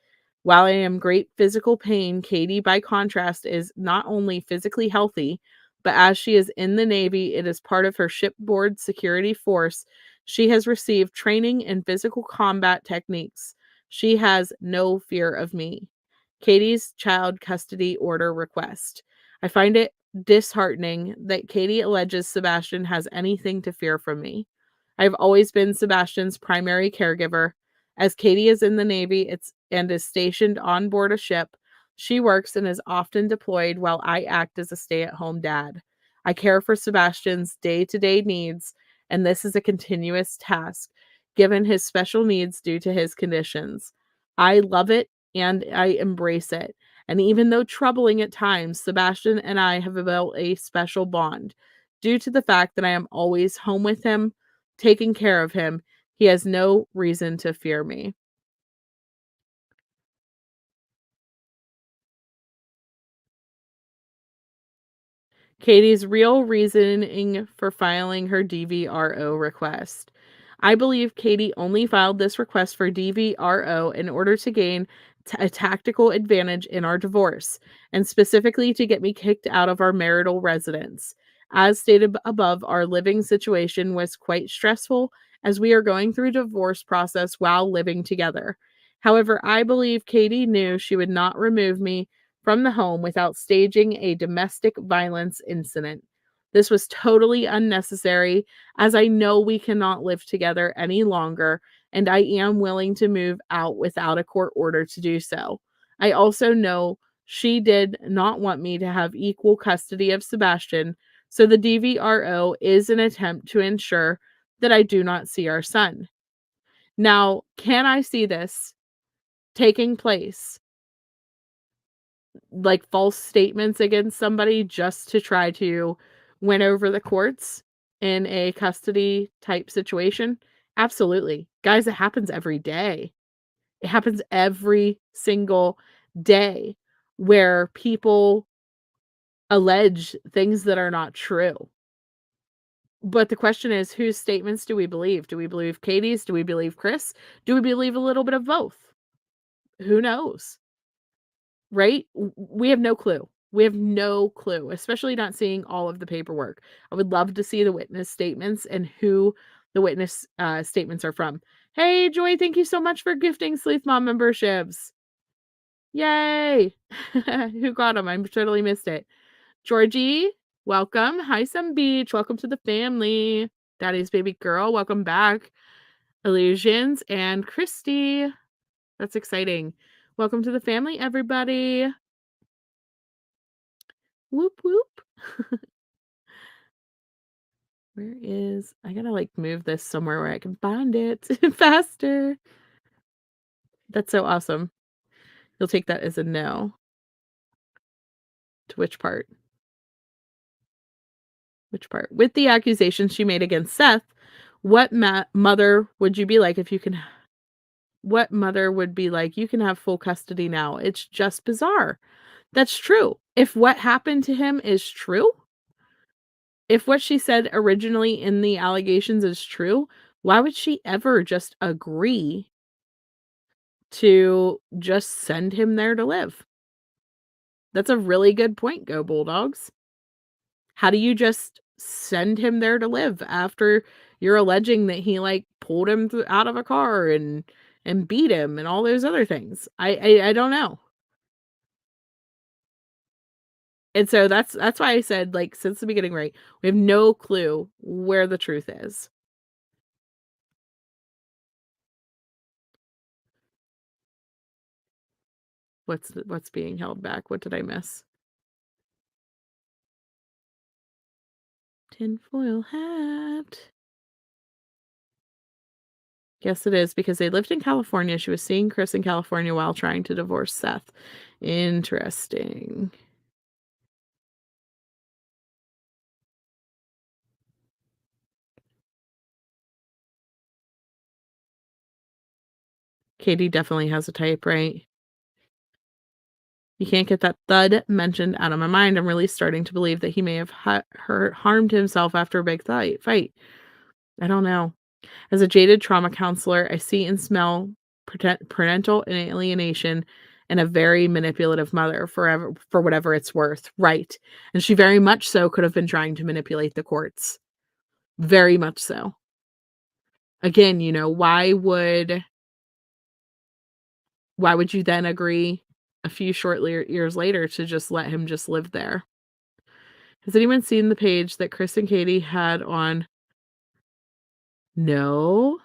While I am great physical pain, Katie, by contrast, is not only physically healthy, but as she is in the Navy, it is part of her shipboard security force. She has received training in physical combat techniques. She has no fear of me. Katie's child custody order request. I find it disheartening that Katie alleges Sebastian has anything to fear from me. I've always been Sebastian's primary caregiver. As Katie is in the Navy and is stationed on board a ship, she works and is often deployed while I act as a stay-at-home dad. I care for Sebastian's day-to-day needs, and this is a continuous task, given his special needs due to his conditions. I love it and I embrace it. And even though troubling at times, Sebastian and I have built a special bond. Due to the fact that I am always home with him, taking care of him, he has no reason to fear me. Katie's real reasoning for filing her DVRO request. I believe Katie only filed this request for DVRO in order to gain a tactical advantage in our divorce, and specifically to get me kicked out of our marital residence. As stated above, our living situation was quite stressful as we are going through a divorce process while living together. However, I believe Katie knew she would not remove me from the home without staging a domestic violence incident. This was totally unnecessary, as I know we cannot live together any longer, and I am willing to move out without a court order to do so. I also know she did not want me to have equal custody of Sebastian, so the DVRO is an attempt to ensure that I do not see our son. Now, can I see this taking place, like false statements against somebody just to try to win over the courts? in a custody type situation? Absolutely. Guys, it happens every day. It happens every single day where people allege things that are not true. But the question is, whose statements do we believe? Do we believe Katie's? Do we believe Chris? Do we believe a little bit of both? Who knows? Right? We have no clue. We have no clue, especially not seeing all of the paperwork. I would love to see the witness statements and who the witness statements are from. Hey, Joy, thank you so much for gifting Sleuth Mom memberships. Yay! Who got them? I totally missed it. Georgie, welcome. Hi, Some Beach. Welcome to the family. Daddy's baby girl, welcome back. Illusions and Christy. That's exciting. Welcome to the family, everybody. Whoop, whoop. Where is... I gotta, like, move this somewhere where I can find it faster. That's so awesome. You'll take that as a no. To which part? Which part? With the accusations she made against Seth, what mother would you be like if you can... What mother would be like, you can have full custody now? It's just bizarre. That's true. If what happened to him is true, if what she said originally in the allegations is true, why would she ever just agree to just send him there to live? That's a really good point, Go Bulldogs. How do you just send him there to live after you're alleging that he, like, pulled him out of a car and beat him and all those other things? I don't know. And so that's why I said, like, since the beginning, right, we have no clue where the truth is. What's being held back? What did I miss? Tinfoil hat. Yes, it is, because they lived in California. She was seeing Chris in California while trying to divorce Seth. Interesting. Katie definitely has a type, right? You can't get that thud mentioned out of my mind. I'm really starting to believe that he may have harmed himself after a big fight. I don't know. As a jaded trauma counselor, I see and smell parental alienation and a very manipulative mother for whatever it's worth. Right. And she very much so could have been trying to manipulate the courts. Very much so. Again, you know, why would you then agree a few short years later to just let him just live there? Has anyone seen the page that Chris and Katie had on? No,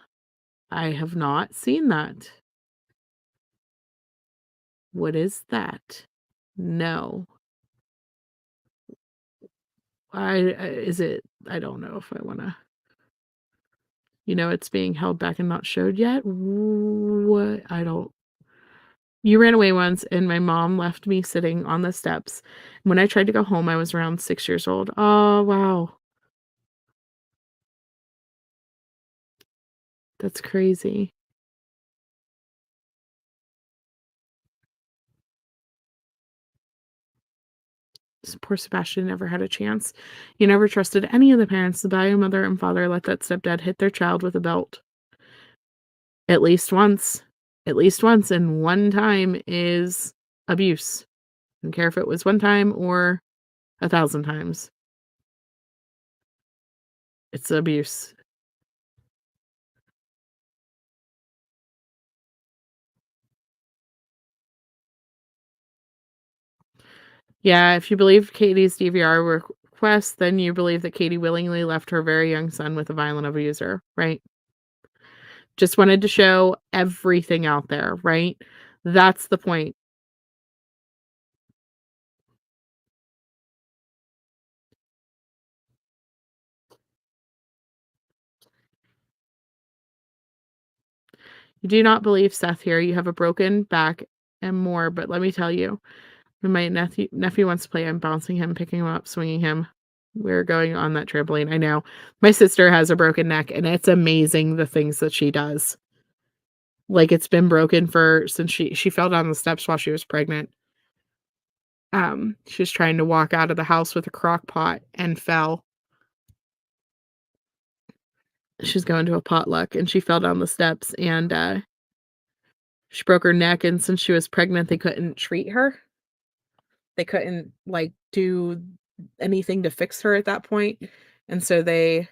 I have not seen that. What is that? No. Is it... I don't know if I wanna... You know, it's being held back and not showed yet? What? I don't... You ran away once, and my mom left me sitting on the steps. When I tried to go home, I was around 6 years old. Oh, wow. That's crazy. Poor Sebastian never had a chance. He never trusted any of the parents. The bio mother and father let that stepdad hit their child with a belt. At least once. At least once, and one time is abuse. I don't care if it was one time or 1,000 times. It's abuse. Yeah, if you believe Katie's DVR request, then you believe that Katie willingly left her very young son with a violent abuser, right? Just wanted to show everything out there, right? That's the point. You do not believe Seth here. You have a broken back and more, but let me tell you, when my nephew wants to play, I'm bouncing him, picking him up, swinging him. We're going on that trampoline. I know. My sister has a broken neck, and it's amazing the things that she does. Like, it's been broken since she fell down the steps while she was pregnant. She was trying to walk out of the house with a crock pot and fell. She's going to a potluck, and she fell down the steps, and, she broke her neck, and since she was pregnant, they couldn't treat her. They couldn't, like, do anything to fix her at that point, and so they're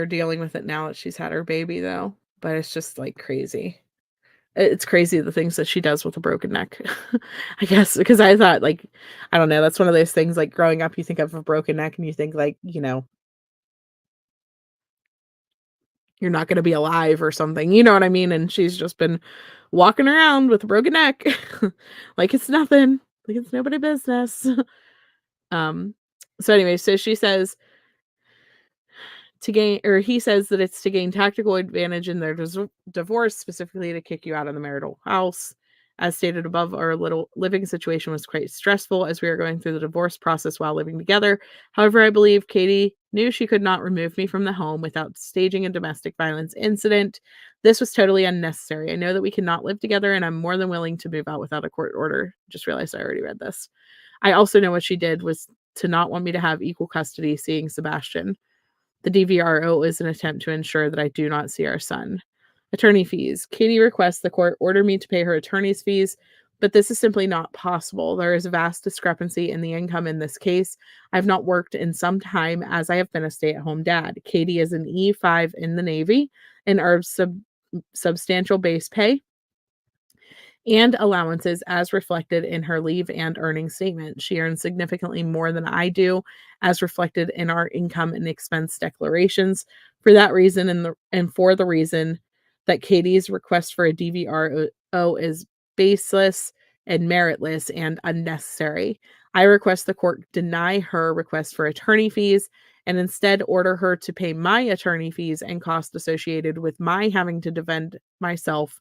dealing with it now that she's had her baby, though, but it's just, like, crazy. It's crazy the things that she does with a broken neck, I guess, because I thought, like, I don't know, that's one of those things, like, growing up, you think of a broken neck and you think, like, you're not gonna be alive or something, you know what I mean? And she's just been walking around with a broken neck like it's nothing, like it's nobody business. Um, so anyway, so she says he says that it's to gain tactical advantage in their divorce, specifically to kick you out of the marital house. As stated above, our little living situation was quite stressful as we were going through the divorce process while living together. However, I believe Katie knew she could not remove me from the home without staging a domestic violence incident. This was totally unnecessary. I know that we cannot live together, and I'm more than willing to move out without a court order. Just realized I already read this. I also know what she did was to not want me to have equal custody seeing Sebastian. The DVRO is an attempt to ensure that I do not see our son. Attorney fees. Katie requests the court order me to pay her attorney's fees, but this is simply not possible. There is a vast discrepancy in the income in this case. I've not worked in some time as I have been a stay-at-home dad. Katie is an E5 in the Navy and earns substantial base pay and allowances as reflected in her leave and earnings statement. She earns significantly more than I do, as reflected in our income and expense declarations. For that reason, and for the reason that Katie's request for a DVRO is baseless and meritless and unnecessary, I request the court deny her request for attorney fees and instead order her to pay my attorney fees and costs associated with my having to defend myself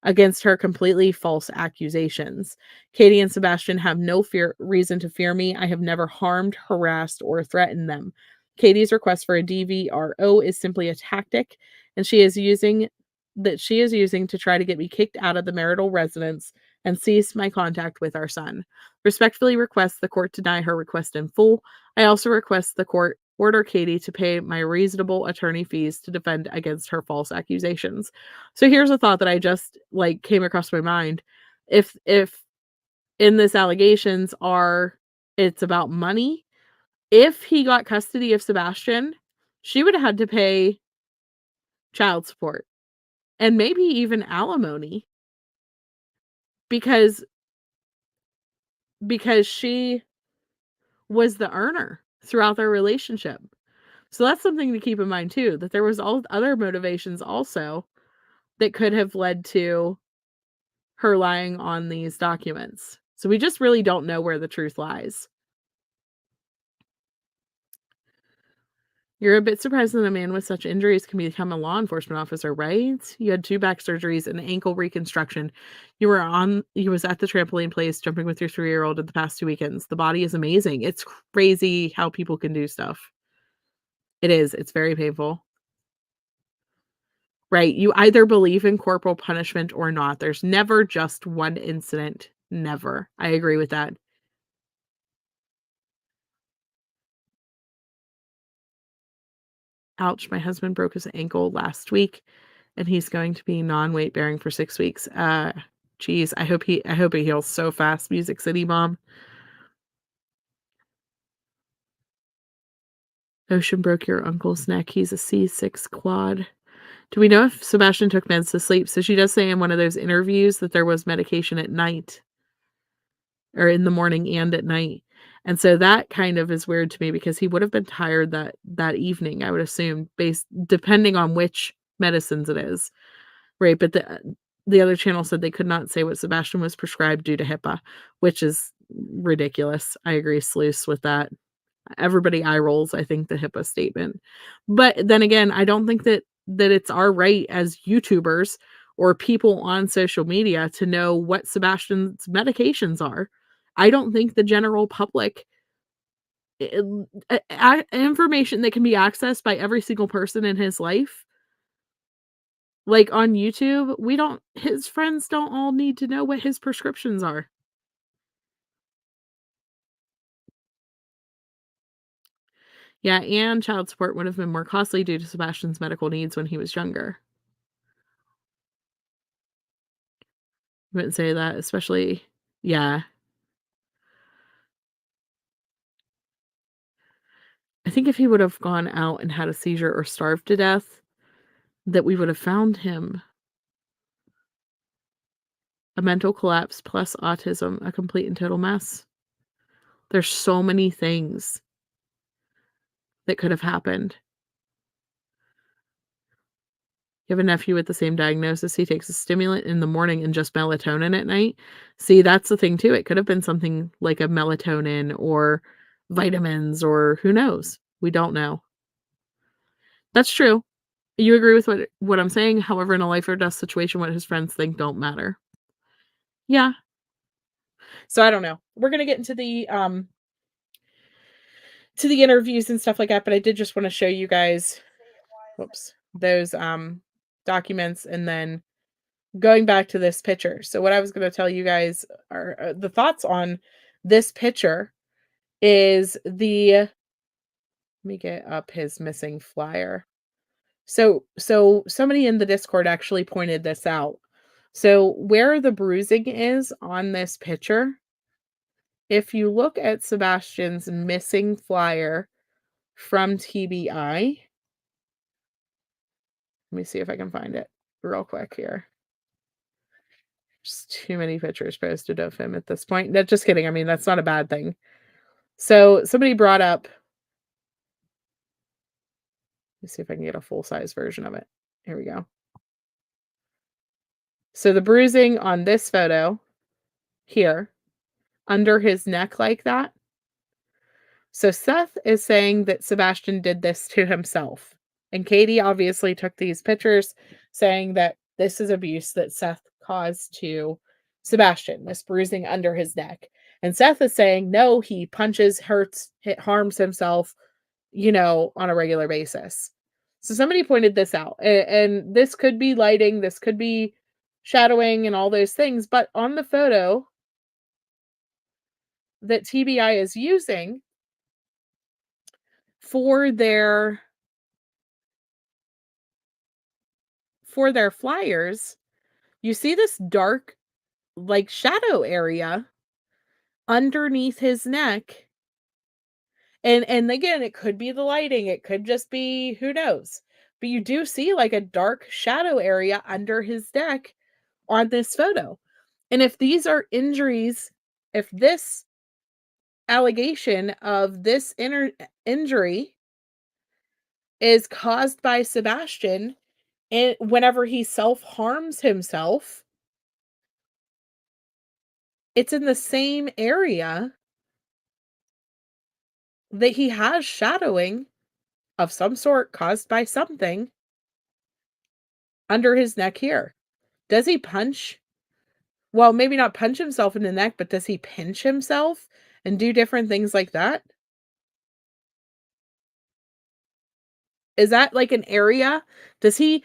against her completely false accusations. Katie and Sebastian have no reason to fear me. I have never harmed, harassed, or threatened them. Katie's request for a DVRO is simply a tactic, and she is using to try to get me kicked out of the marital residence and cease my contact with our son. Respectfully request the court deny her request in full. I also request the court order Katie to pay my reasonable attorney fees to defend against her false accusations. So here's a thought that I just came across my mind. If in this allegations it's about money, if he got custody of Sebastian, she would have had to pay child support and maybe even alimony because she was the earner throughout their relationship. So that's something to keep in mind too, that there was all other motivations also that could have led to her lying on these documents. So we just really don't know where the truth lies. You're a bit surprised that a man with such injuries can become a law enforcement officer, right? You had 2 back surgeries and ankle reconstruction. You was at the trampoline place jumping with your 3-year-old in the past 2 weekends. The body is amazing. It's crazy how people can do stuff. It is. It's very painful. Right. You either believe in corporal punishment or not. There's never just one incident. Never. I agree with that. Ouch, my husband broke his ankle last week and he's going to be non-weight bearing for 6 weeks. Geez, I hope he heals so fast. Music City mom. Ocean broke your uncle's neck. He's a C6 quad. Do we know if Sebastian took meds to sleep? So she does say in one of those interviews that there was medication at night or in the morning and at night. And so that kind of is weird to me because he would have been tired that evening, I would assume, depending on which medicines it is. Right, but the other channel said they could not say what Sebastian was prescribed due to HIPAA, which is ridiculous. I agree, Sluice, with that. Everybody eye rolls, I think, the HIPAA statement. But then again, I don't think that it's our right as YouTubers or people on social media to know what Sebastian's medications are. I don't think the general public information that can be accessed by every single person in his life, like on YouTube, we don't his friends don't all need to know what his prescriptions are. Yeah, and child support would have been more costly due to Sebastian's medical needs when he was younger. I wouldn't say that, especially yeah. I think if he would have gone out and had a seizure or starved to death, that we would have found him. A mental collapse plus autism, a complete and total mess. There's so many things that could have happened. You have a nephew with the same diagnosis. He takes a stimulant in the morning and just melatonin at night. See, that's the thing too. It could have been something like a melatonin or vitamins or who knows? We don't know. That's true. You agree with what I'm saying? However, in a life or death situation, what his friends think don't matter. Yeah. So I don't know. We're gonna get into the interviews and stuff like that, but I did just want to show you guys whoops, those documents and then going back to this picture. So what I was going to tell you guys are the thoughts on this picture is let me get up his missing flyer. So somebody in the Discord actually pointed this out. So where the bruising is on this picture, if you look at Sebastian's missing flyer from TBI, let me see if I can find it real quick here. Just too many pictures posted of him at this point. No, just kidding. I mean, that's not a bad thing. So somebody brought up, let's see if I can get a full-size version of it. Here we go. So the bruising on this photo here, under his neck like that. So Seth is saying that Sebastian did this to himself. And Katie obviously took these pictures saying that this is abuse that Seth caused to Sebastian, this bruising under his neck. And Seth is saying, no, he punches, hurts, harms himself, on a regular basis. So somebody pointed this out. And this could be lighting, this could be shadowing and all those things. But on the photo that TBI is using for their flyers, you see this dark, like, shadow area underneath his neck. And again, it could be the lighting, it could just be who knows. But you do see like a dark shadow area under his neck on this photo. And if these are injuries, if this allegation of this injury is caused by Sebastian and whenever he self-harms himself, it's in the same area that he has shadowing of some sort caused by something under his neck here. Does he punch? Well, maybe not punch himself in the neck, but does he pinch himself and do different things like that? Is that like an area? Does he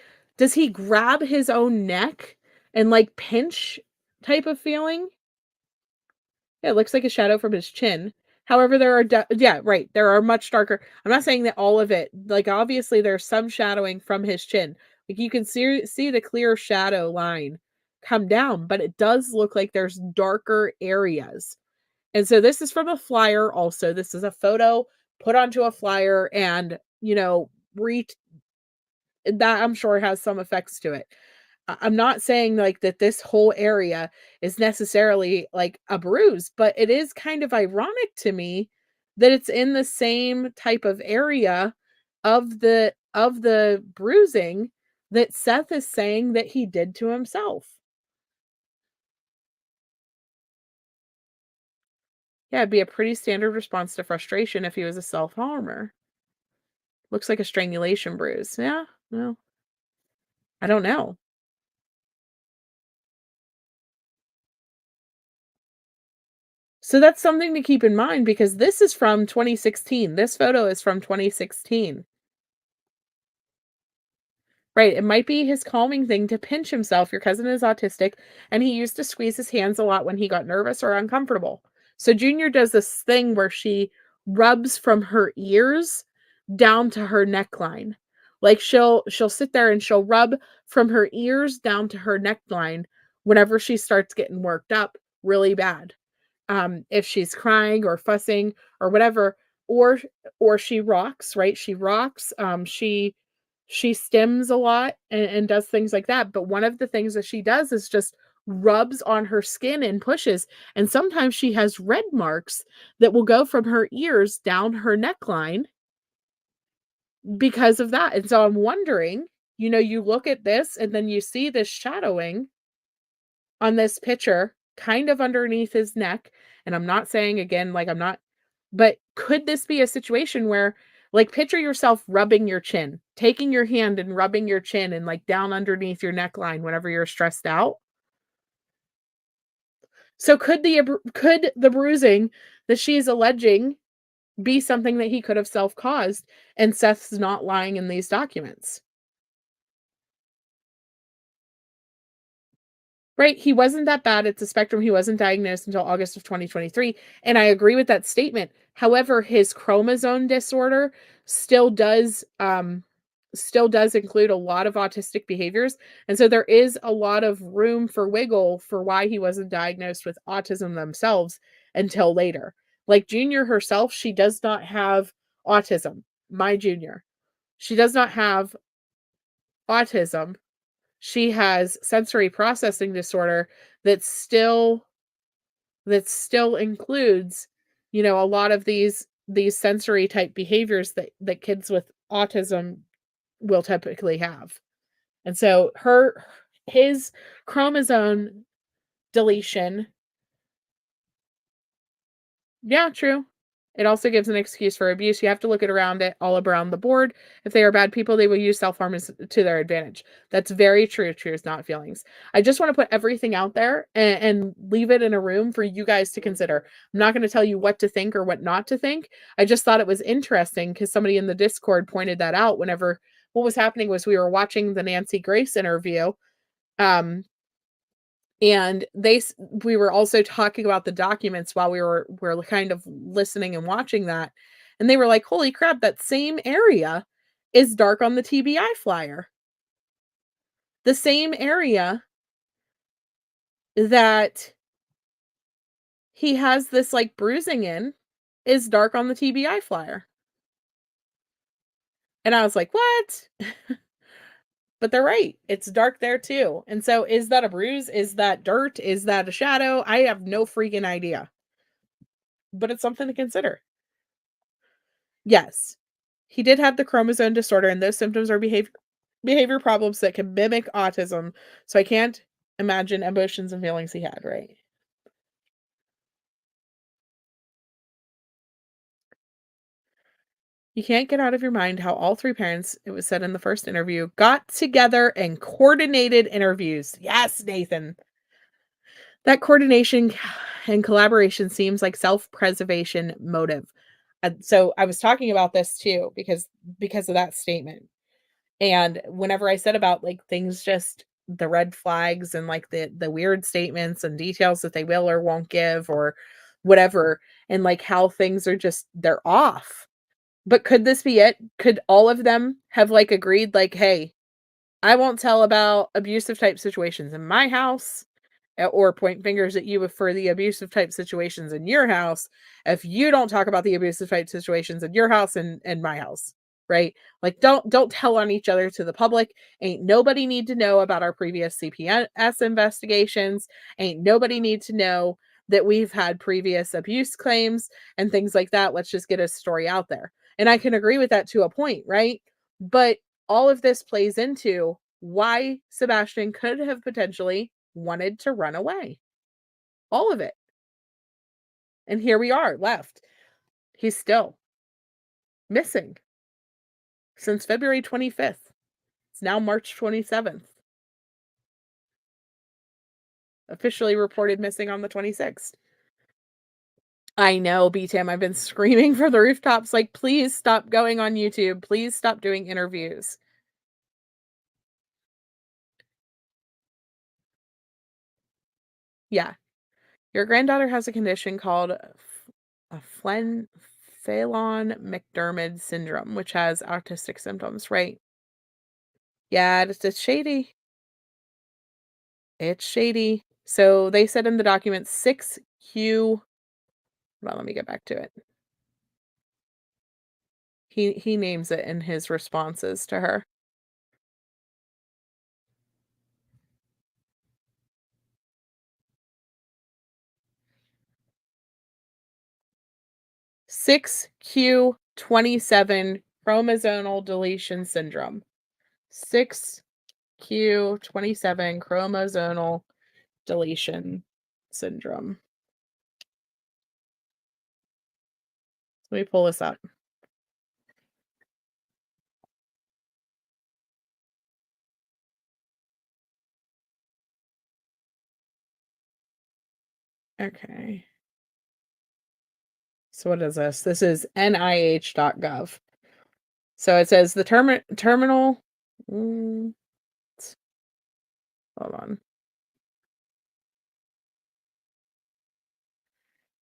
grab his own neck and like pinch type of feeling? Yeah, it looks like a shadow from his chin. However, there are yeah, right. There are much darker. I'm not saying that all of it, like obviously there's some shadowing from his chin. Like you can see the clear shadow line come down, but it does look like there's darker areas. And so this is from a flyer also. This is a photo put onto a flyer and, re that I'm sure has some effects to it. I'm not saying like that this whole area is necessarily like a bruise, but it is kind of ironic to me that it's in the same type of area of the bruising that Seth is saying that he did to himself. Yeah, it'd be a pretty standard response to frustration if he was a self-harmer. Looks like a strangulation bruise. Yeah, well, I don't know. So that's something to keep in mind because this is from 2016. This photo is from 2016. Right, it might be his calming thing to pinch himself. Your cousin is autistic, and he used to squeeze his hands a lot when he got nervous or uncomfortable. So Junior does this thing where she rubs from her ears down to her neckline. Like she'll sit there and she'll rub from her ears down to her neckline whenever she starts getting worked up really bad. If she's crying or fussing or whatever, or she rocks, right? She rocks, she stims a lot and does things like that. But one of the things that she does is just rubs on her skin and pushes. And sometimes she has red marks that will go from her ears down her neckline because of that. And so I'm wondering, you look at this and then you see this shadowing on this picture kind of underneath his neck. And I'm not saying again, like I'm not, but could this be a situation where, like, picture yourself rubbing your chin, taking your hand and rubbing your chin and like down underneath your neckline whenever you're stressed out? So could the bruising that she's alleging be something that he could have self-caused and Seth's not lying in these documents? Right, he wasn't that bad, it's a spectrum, he wasn't diagnosed until August of 2023, and I agree with that statement. However, his chromosome disorder still does, include a lot of autistic behaviors, and so there is a lot of room for wiggle for why he wasn't diagnosed with autism themselves until later. Like Junior herself, she does not have autism, my Junior. She does not have autism. She has sensory processing disorder that still includes, a lot of these sensory type behaviors that kids with autism will typically have. And so his chromosome deletion. Yeah, true. It also gives an excuse for abuse. You have to look at around it all around the board. If they are bad people, they will use self-harm to their advantage. That's very true. Truth, not feelings. I just want to put everything out there and leave it in a room for you guys to consider. I'm not going to tell you what to think or what not to think. I just thought it was interesting because somebody in the Discord pointed that out whenever what was happening was we were watching the Nancy Grace interview. Um, and we were also talking about the documents while we're kind of listening and watching that, and they were like, holy crap, that same area is dark on the TBI flyer. The same area that he has this like bruising in is dark on the TBI flyer. And I was like, what? But they're right, it's dark there too. And so is that a bruise? Is that dirt? Is that a shadow? I have no freaking idea, but it's something to consider. Yes. He did have the chromosome disorder, and those symptoms are behavior problems that can mimic autism, so I can't imagine emotions and feelings he had, right? You can't get out of your mind how all 3 parents, it was said in the first interview, got together and coordinated interviews. Yes, Nathan. That coordination and collaboration seems like self-preservation motive. And so I was talking about this too because of that statement. And whenever I said about, like, things just the red flags and, like, the weird statements and details that they will or won't give or whatever, and, like, how things are just they're off. But could this be it? Could all of them have, like, agreed, like, "Hey, I won't tell about abusive type situations in my house," or point fingers at you for the abusive type situations in your house if you don't talk about the abusive type situations in your house and my house, right? Like don't tell on each other to the public. Ain't nobody need to know about our previous CPS investigations. Ain't nobody need to know that we've had previous abuse claims and things like that. Let's just get a story out there. And I can agree with that to a point, right? But all of this plays into why Sebastian could have potentially wanted to run away. All of it. And here we are, left. He's still missing since February 25th. It's now March 27th. Officially reported missing on the 26th. I know, B-Tim, I've been screaming from the rooftops, like, "Please stop going on YouTube. Please stop doing interviews." Yeah. Your granddaughter has a condition called Phelan-McDermid syndrome, which has autistic symptoms, right? Yeah, it's shady. It's shady. So they said in the document 6Q. Hold on, let me get back to it. He names it in his responses to her. 6Q27 chromosomal deletion syndrome. 6Q27 chromosomal deletion syndrome. Let me pull this up. Okay. So what is this? This is nih.gov. So it says the terminal. mm, Hold on.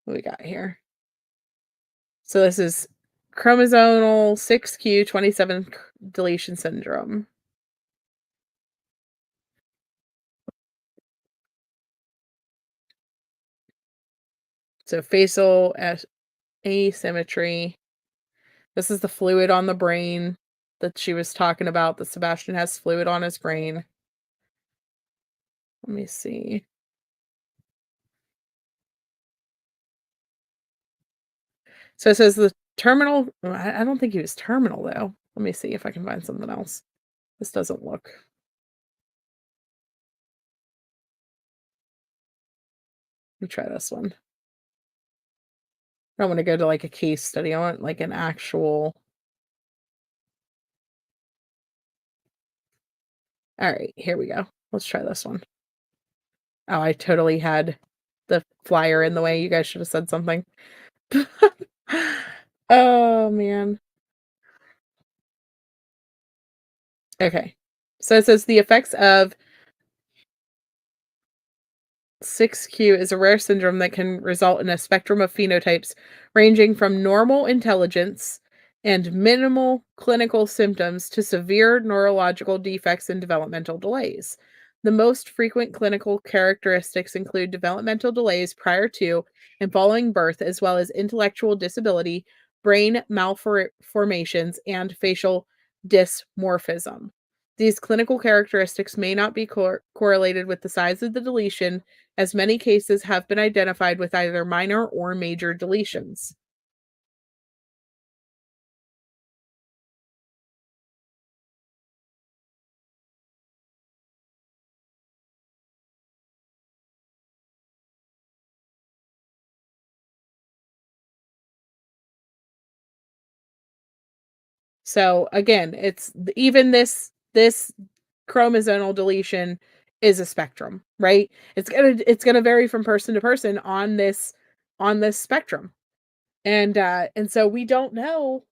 What we got here? So this is chromosomal 6Q27 deletion syndrome. So facial asymmetry. This is the fluid on the brain that she was talking about, that Sebastian has fluid on his brain. Let me see. So it says the terminal. I don't think he was terminal, though. Let me see if I can find something else. This doesn't look. Let me try this one. I don't want to go to like a case study. I want like an actual. All right, here we go. Let's try this one. Oh, I totally had the flyer in the way. You guys should have said something. Oh, man. Okay. So it says the effects of 6Q is a rare syndrome that can result in a spectrum of phenotypes ranging from normal intelligence and minimal clinical symptoms to severe neurological defects and developmental delays. The most frequent clinical characteristics include developmental delays prior to and following birth, as well as intellectual disability, brain malformations, and facial dysmorphism. These clinical characteristics may not be correlated with the size of the deletion, as many cases have been identified with either minor or major deletions. So again, even this chromosomal deletion is a spectrum, right? It's gonna vary from person to person on this spectrum. And so we don't know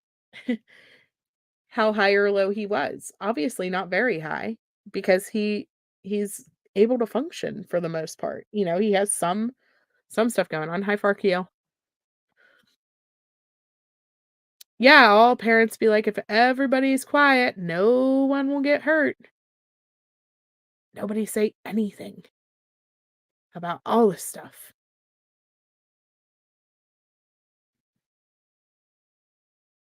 how high or low he was. Obviously not very high, because he's able to function for the most part. He has some stuff going on. Hi, Farkio. Yeah, all parents be like, if everybody's quiet, no one will get hurt. Nobody say anything about all this stuff.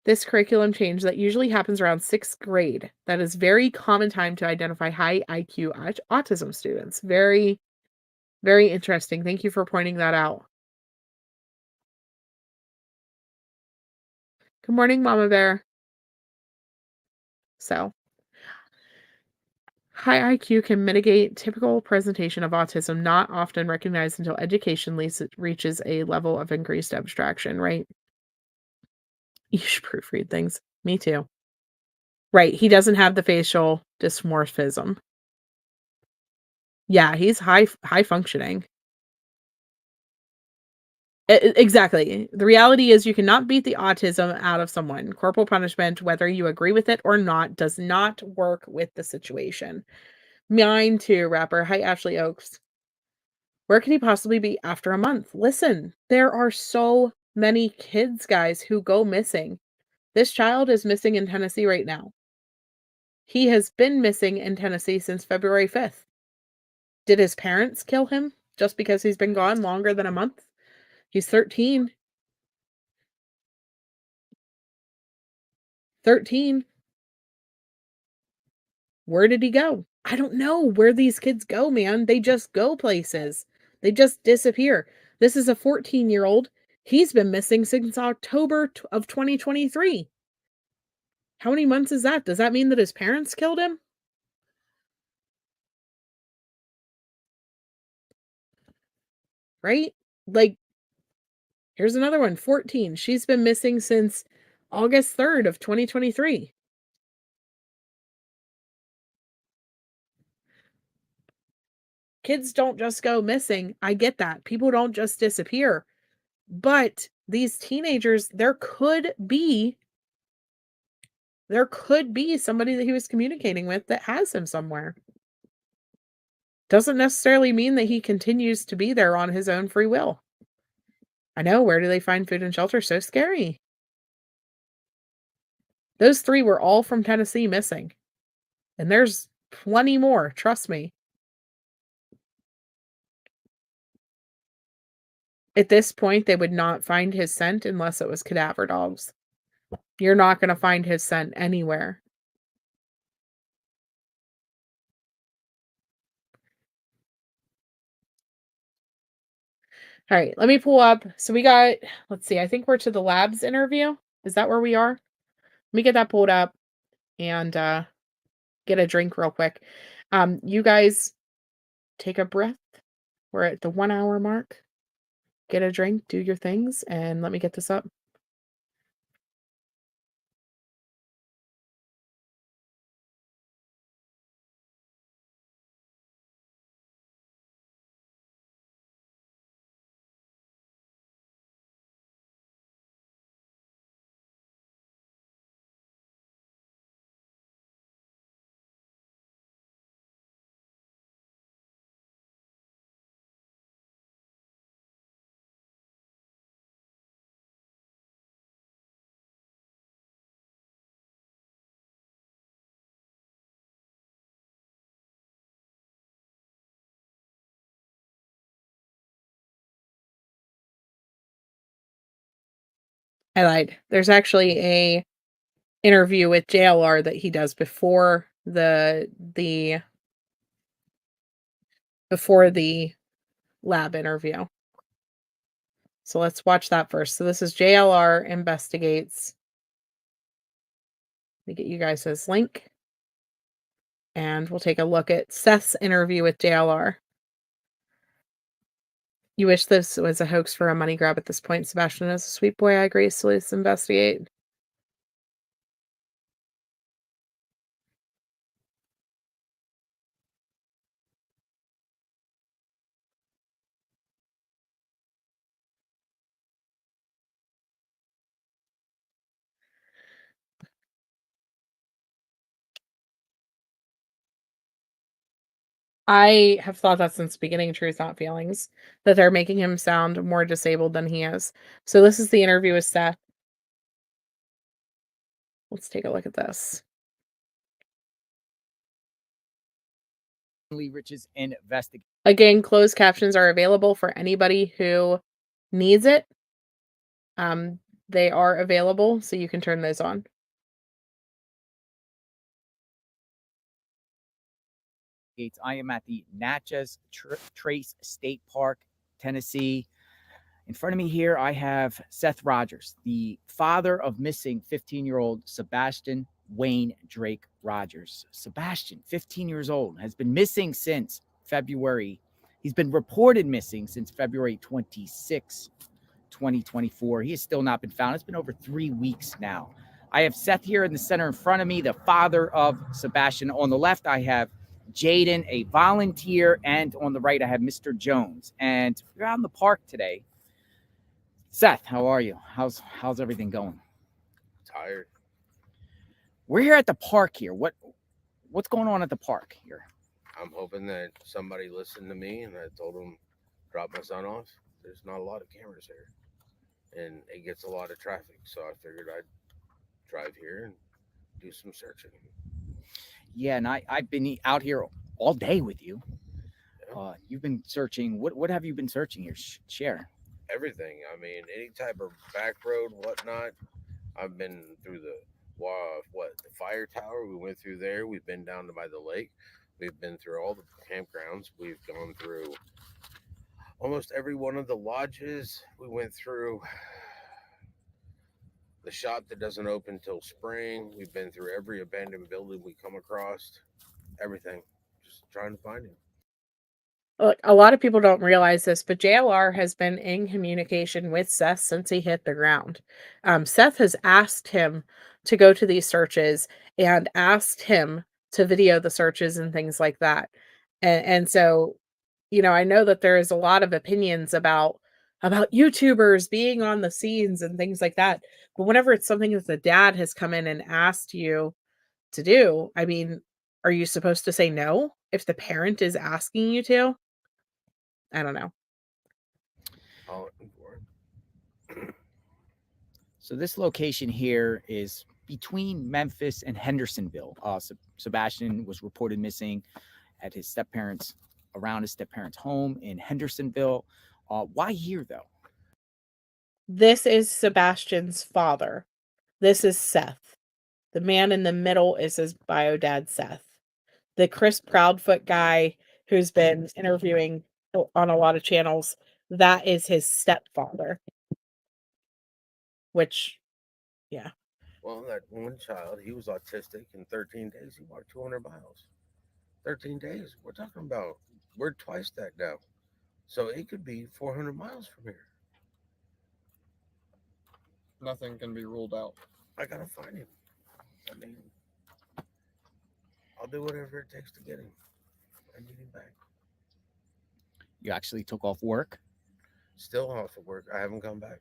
This curriculum change that usually happens around 6th grade. That is very common time to identify high IQ autism students. Very, very interesting. Thank you for pointing that out. Good morning, Mama Bear. So, high IQ can mitigate typical presentation of autism, not often recognized until education reaches a level of increased abstraction, right? You should proofread things. Me too. Right, he doesn't have the facial dysmorphism. Yeah, he's high functioning. Exactly. The reality is you cannot beat the autism out of someone. Corporal punishment, whether you agree with it or not, does not work with the situation. Mine too, rapper. Hi, Ashley Oaks. Where could he possibly be after a month? Listen, there are so many kids, guys, who go missing. This child is missing in Tennessee right now. He has been missing in Tennessee since February 5th. Did his parents kill him just because he's been gone longer than a month? He's 13. 13. Where did he go? I don't know where these kids go, man. They just go places. They just disappear. This is a 14-year-old. He's been missing since October of 2023. How many months is that? Does that mean that his parents killed him? Right? Like, here's another one, 14. She's been missing since August 3rd of 2023. Kids don't just go missing. I get that. People don't just disappear. But these teenagers, there could be somebody that he was communicating with that has him somewhere. Doesn't necessarily mean that he continues to be there on his own free will. I know, where do they find food and shelter? So scary. Those 3 were all from Tennessee missing. And there's plenty more, trust me. At this point, they would not find his scent unless it was cadaver dogs. You're not going to find his scent anywhere. All right, let me pull up. So we got, let's see, I think we're to the labs interview. Is that where we are? Let me get that pulled up and get a drink real quick. You guys take a breath. We're at the 1 hour mark. Get a drink, do your things, and let me get this up. I lied. There's actually a interview with JLR that he does before the lab interview. So let's watch that first. So this is JLR investigates. Let me get you guys his link. And we'll take a look at Seth's interview with JLR. You wish this was a hoax for a money grab at this point, Sebastian. As a sweet boy, I agree. So let's investigate. I have thought that since beginning Truth Not Feelings, that they're making him sound more disabled than he is. So this is the interview with Seth. Let's take a look at this. Riches investigate. Again, closed captions are available for anybody who needs it. They are available, so you can turn those on. I am at the Natchez Trace State Park, Tennessee. In front of me here, I have Seth Rogers, the father of missing 15-year-old Sebastian Wayne Drake Rogers. Sebastian, 15 years old, has been missing since February. He's been reported missing since February 26, 2024. He has still not been found. It's been over 3 weeks now. I have Seth here in the center in front of me, the father of Sebastian. On the left, I have Jaden, a volunteer, and on the right, I have Mr. Jones. And we're out in the park today. Seth, how are you? How's everything going? Tired. We're here at the park here. What's going on at the park here? I'm hoping that somebody listened to me and I told them drop my son off. There's not a lot of cameras here, and it gets a lot of traffic. So I figured I'd drive here and do some searching. Yeah, and I've been out here all day with you. Yeah. You've been searching. What have you been searching here? Share. Everything. I mean, any type of back road, whatnot. I've been through the the fire tower. We went through there. We've been down to by the lake. We've been through all the campgrounds. We've gone through almost every one of the lodges. We went through the shop that doesn't open till spring. We've been through every abandoned building we come across. Everything. Just trying to find him. Look, a lot of people don't realize this, but JLR has been in communication with Seth since he hit the ground. Seth has asked him to go to these searches and asked him to video the searches and things like that. And so, I know that there is a lot of opinions about YouTubers being on the scenes and things like that. But whenever it's something that the dad has come in and asked you to do, I mean, are you supposed to say no if the parent is asking you to? I don't know. All for it. So this location here is between Memphis and Hendersonville. Sebastian was reported missing at his step-parents, around his step-parents' home in Hendersonville. Why here, though? This is Sebastian's father. This is Seth. The man in the middle is his bio dad, Seth. The Chris Proudfoot guy who's been interviewing on a lot of channels, that is his stepfather. Which, yeah. Well, that one child, he was autistic. In 13 days, he walked 200 miles. 13 days. We're twice that now. So it could be 400 miles from here. Nothing can be ruled out. I gotta find him. I mean, I'll do whatever it takes to get him. I need him back. You actually took off work? Still off of work. I haven't come back.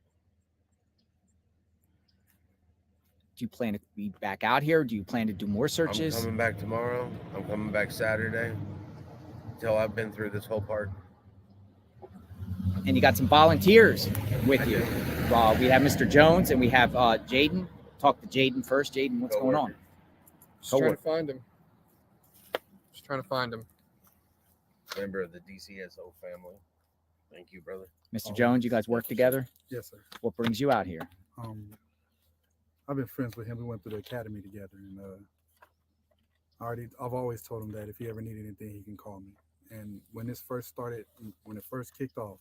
Do you plan to be back out here? Do you plan to do more I'm searches? coming back tomorrow. I'm coming back Saturday. Till I've been through this whole park. And you got some volunteers with you. We have Mr. Jones and we have Jaden. Talk to Jaden first. Jaden, what's going on? Just trying to find him. Just trying to find him. Member of the DCSO family. Thank you, brother. Mr. Jones, you guys work together? Yes, sir. What brings you out here? I've been friends with him. We went through the academy together, and I've always told him that if he ever needed anything, he can call me. And when this first started, when it first kicked off,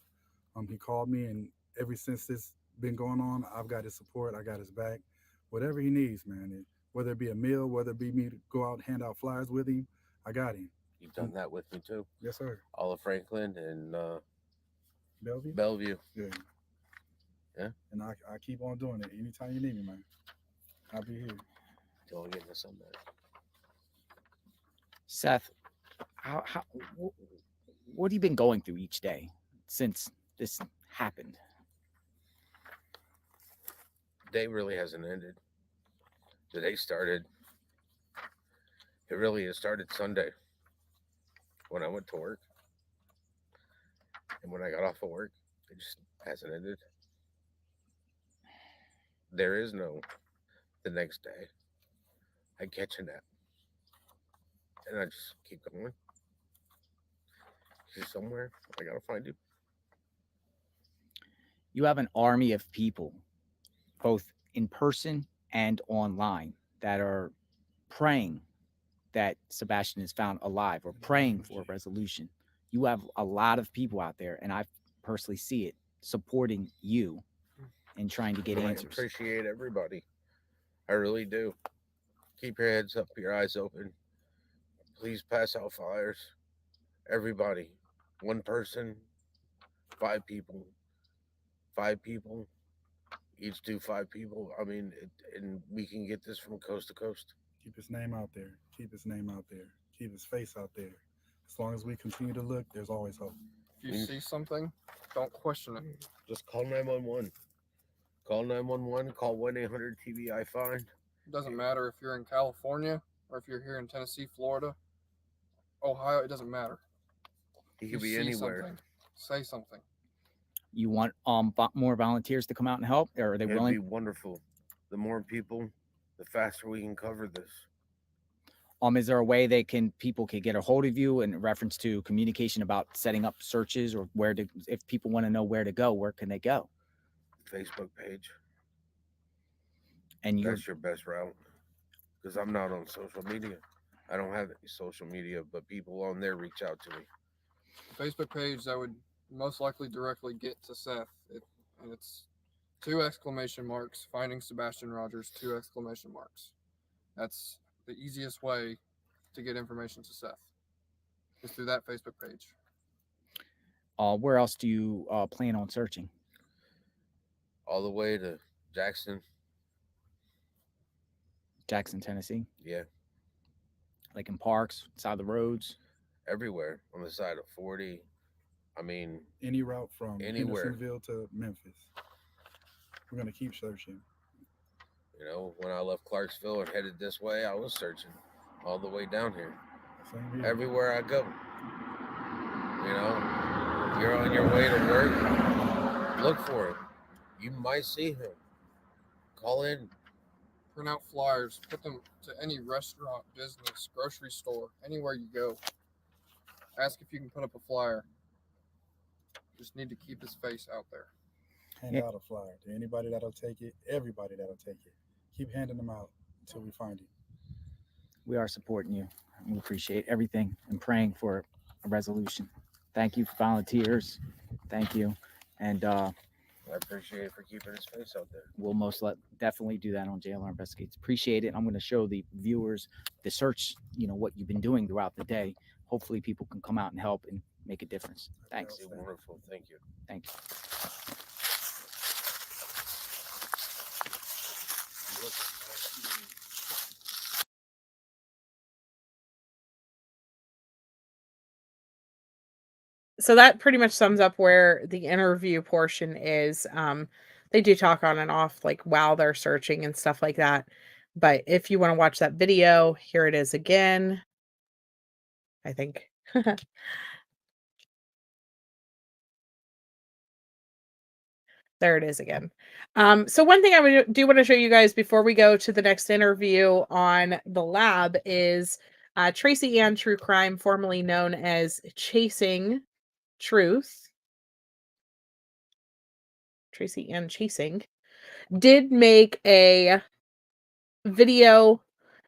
he called me, and ever since this been going on, I've got his support. I got his back. Whatever he needs, man. Whether it be a meal, whether it be me to go out and hand out flyers with him, I got him. You've done that with me too. Yes, sir. All of Franklin and Bellevue. Bellevue. Good. Yeah. And I keep on doing it. Anytime you need me, man, I'll be here. Till I get my son back. Seth, what have you been going through each day since this happened? Day really hasn't ended. The day started. It really has started Sunday when I went to work. And when I got off of work, it just hasn't ended. There is no the next day. I catch a nap. And I just keep going. He's somewhere. I gotta find him. You have an army of people, both in person and online, that are praying that Sebastian is found alive or praying for a resolution. You have a lot of people out there, and I personally see it, supporting you and trying to get answers. I appreciate everybody. I really do. Keep your heads up, your eyes open. Please pass out flyers. Everybody. One person, 5 people. 5 people. Each do 5 people. I mean, and we can get this from coast to coast. Keep his name out there. Keep his name out there. Keep his face out there. As long as we continue to look, there's always hope. If you see something, don't question it. Just call 911. Call 911. Call 1-800-TVI-FIND. It doesn't matter if you're in California or if you're here in Tennessee, Florida, Ohio. It doesn't matter. He If could you be see anywhere. something, say something. You want more volunteers to come out and help, or are they It'd willing? be wonderful. The more people, the faster we can cover this. Is there a way people can get a hold of you in reference to communication about setting up searches, or if people want to know where to go, where can they go? Facebook page. And That's your best route. Because I'm not on social media. I don't have any social media, but people on there reach out to me. The Facebook page that would most likely directly get to Seth. And it's 2 exclamation marks, finding Sebastian Rogers, 2 exclamation marks. That's the easiest way to get information to Seth, is through that Facebook page. Where else do you plan on searching? All the way to Jackson, Tennessee? Yeah. Like in parks, side of the roads? Everywhere. On the side of 40. I mean, any route from anywhere. Hendersonville to Memphis. We're going to keep searching. You know, when I left Clarksville and headed this way, I was searching all the way down here. Same here. Everywhere I go. You know, you're on your way to work, look for him. You might see him. Call in. Print out flyers, put them to any restaurant, business, grocery store, anywhere you go. Ask if you can put up a flyer. Just need to keep his face out there. Hand out a flyer to anybody that'll take it, everybody that'll take it. Keep handing them out until we find you. We are supporting you. We appreciate everything and praying for a resolution. Thank you for volunteers. Thank you. And I appreciate it for keeping his face out there. we'll definitely do that on JLR Investigates. Appreciate it. I'm going to show the viewers the search, what you've been doing throughout the day. Hopefully people can come out and help and make a difference. Thanks. You're wonderful. Thank you. Thank you. So that pretty much sums up where the interview portion is. They do talk on and off, like, while they're searching and stuff like that. But if you want to watch that video, here it is again. I think. There it is again. So one thing I do want to show you guys before we go to the next interview on the lab is Tracy Ann True Crime, formerly known as Chasing Truth. Tracy Ann Chasing did make a video.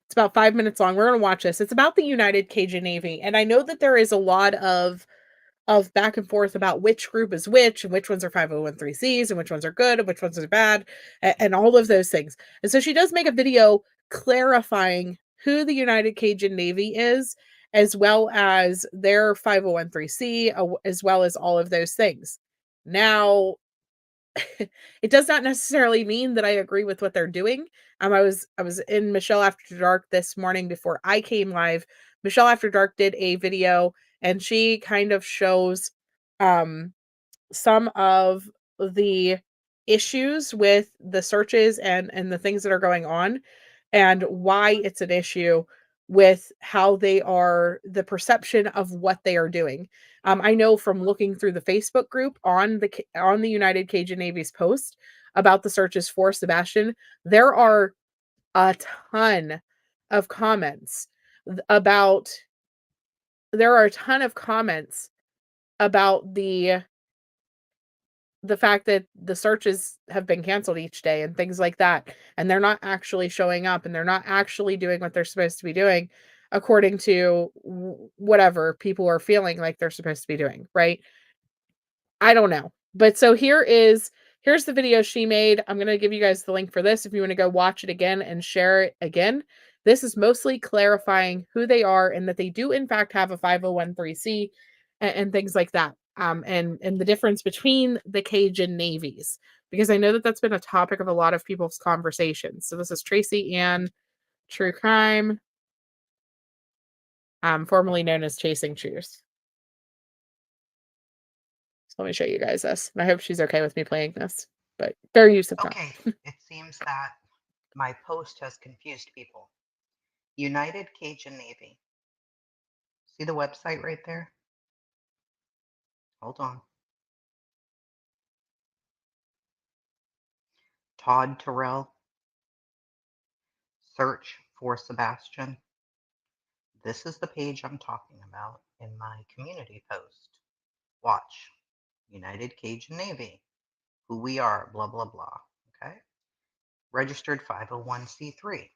It's about 5 minutes long. We're going to watch this. It's about the United Cajan Navy. And I know that there is a lot of back and forth about which group is which, and which ones are 501(c)(3)s, and which ones are good, and which ones are bad, and all of those things. And so she does make a video clarifying who the United Cajan Navy is, as well as their 501(c), as well as all of those things. Now, it does not necessarily mean that I agree with what they're doing. I was in Michelle After Dark this morning before I came live. Michelle After Dark did a video, and she kind of shows some of the issues with the searches and the things that are going on, and why it's an issue with how they are, the perception of what they are doing. I know from looking through the Facebook group on the United Cajan Navy's post about the searches for Sebastian, there are a ton of comments about the fact that the searches have been canceled each day and things like that, and they're not actually showing up, and they're not actually doing what they're supposed to be doing according to whatever people are feeling like they're supposed to be doing, right? I don't know. But so here's the video she made. I'm going to give you guys the link for this if you want to go watch it again and share it again. This is mostly clarifying who they are and that they do in fact have a 501(c) and things like that. And the difference between the Cajan navies, because I know that that's been a topic of a lot of people's conversations. So this is Tracy Ann True Crime, formerly known as Chasing Truth. So let me show you guys this. And I hope she's okay with me playing this. but fair use of time. Okay, it seems that my post has confused people. United Cajan Navy. See the website right there? Hold on. Todd Terrell. Search for Sebastian. This is the page I'm talking about in my community post. Watch. United Cajan Navy. Who we are, blah, blah, blah. Okay? Registered 501c3.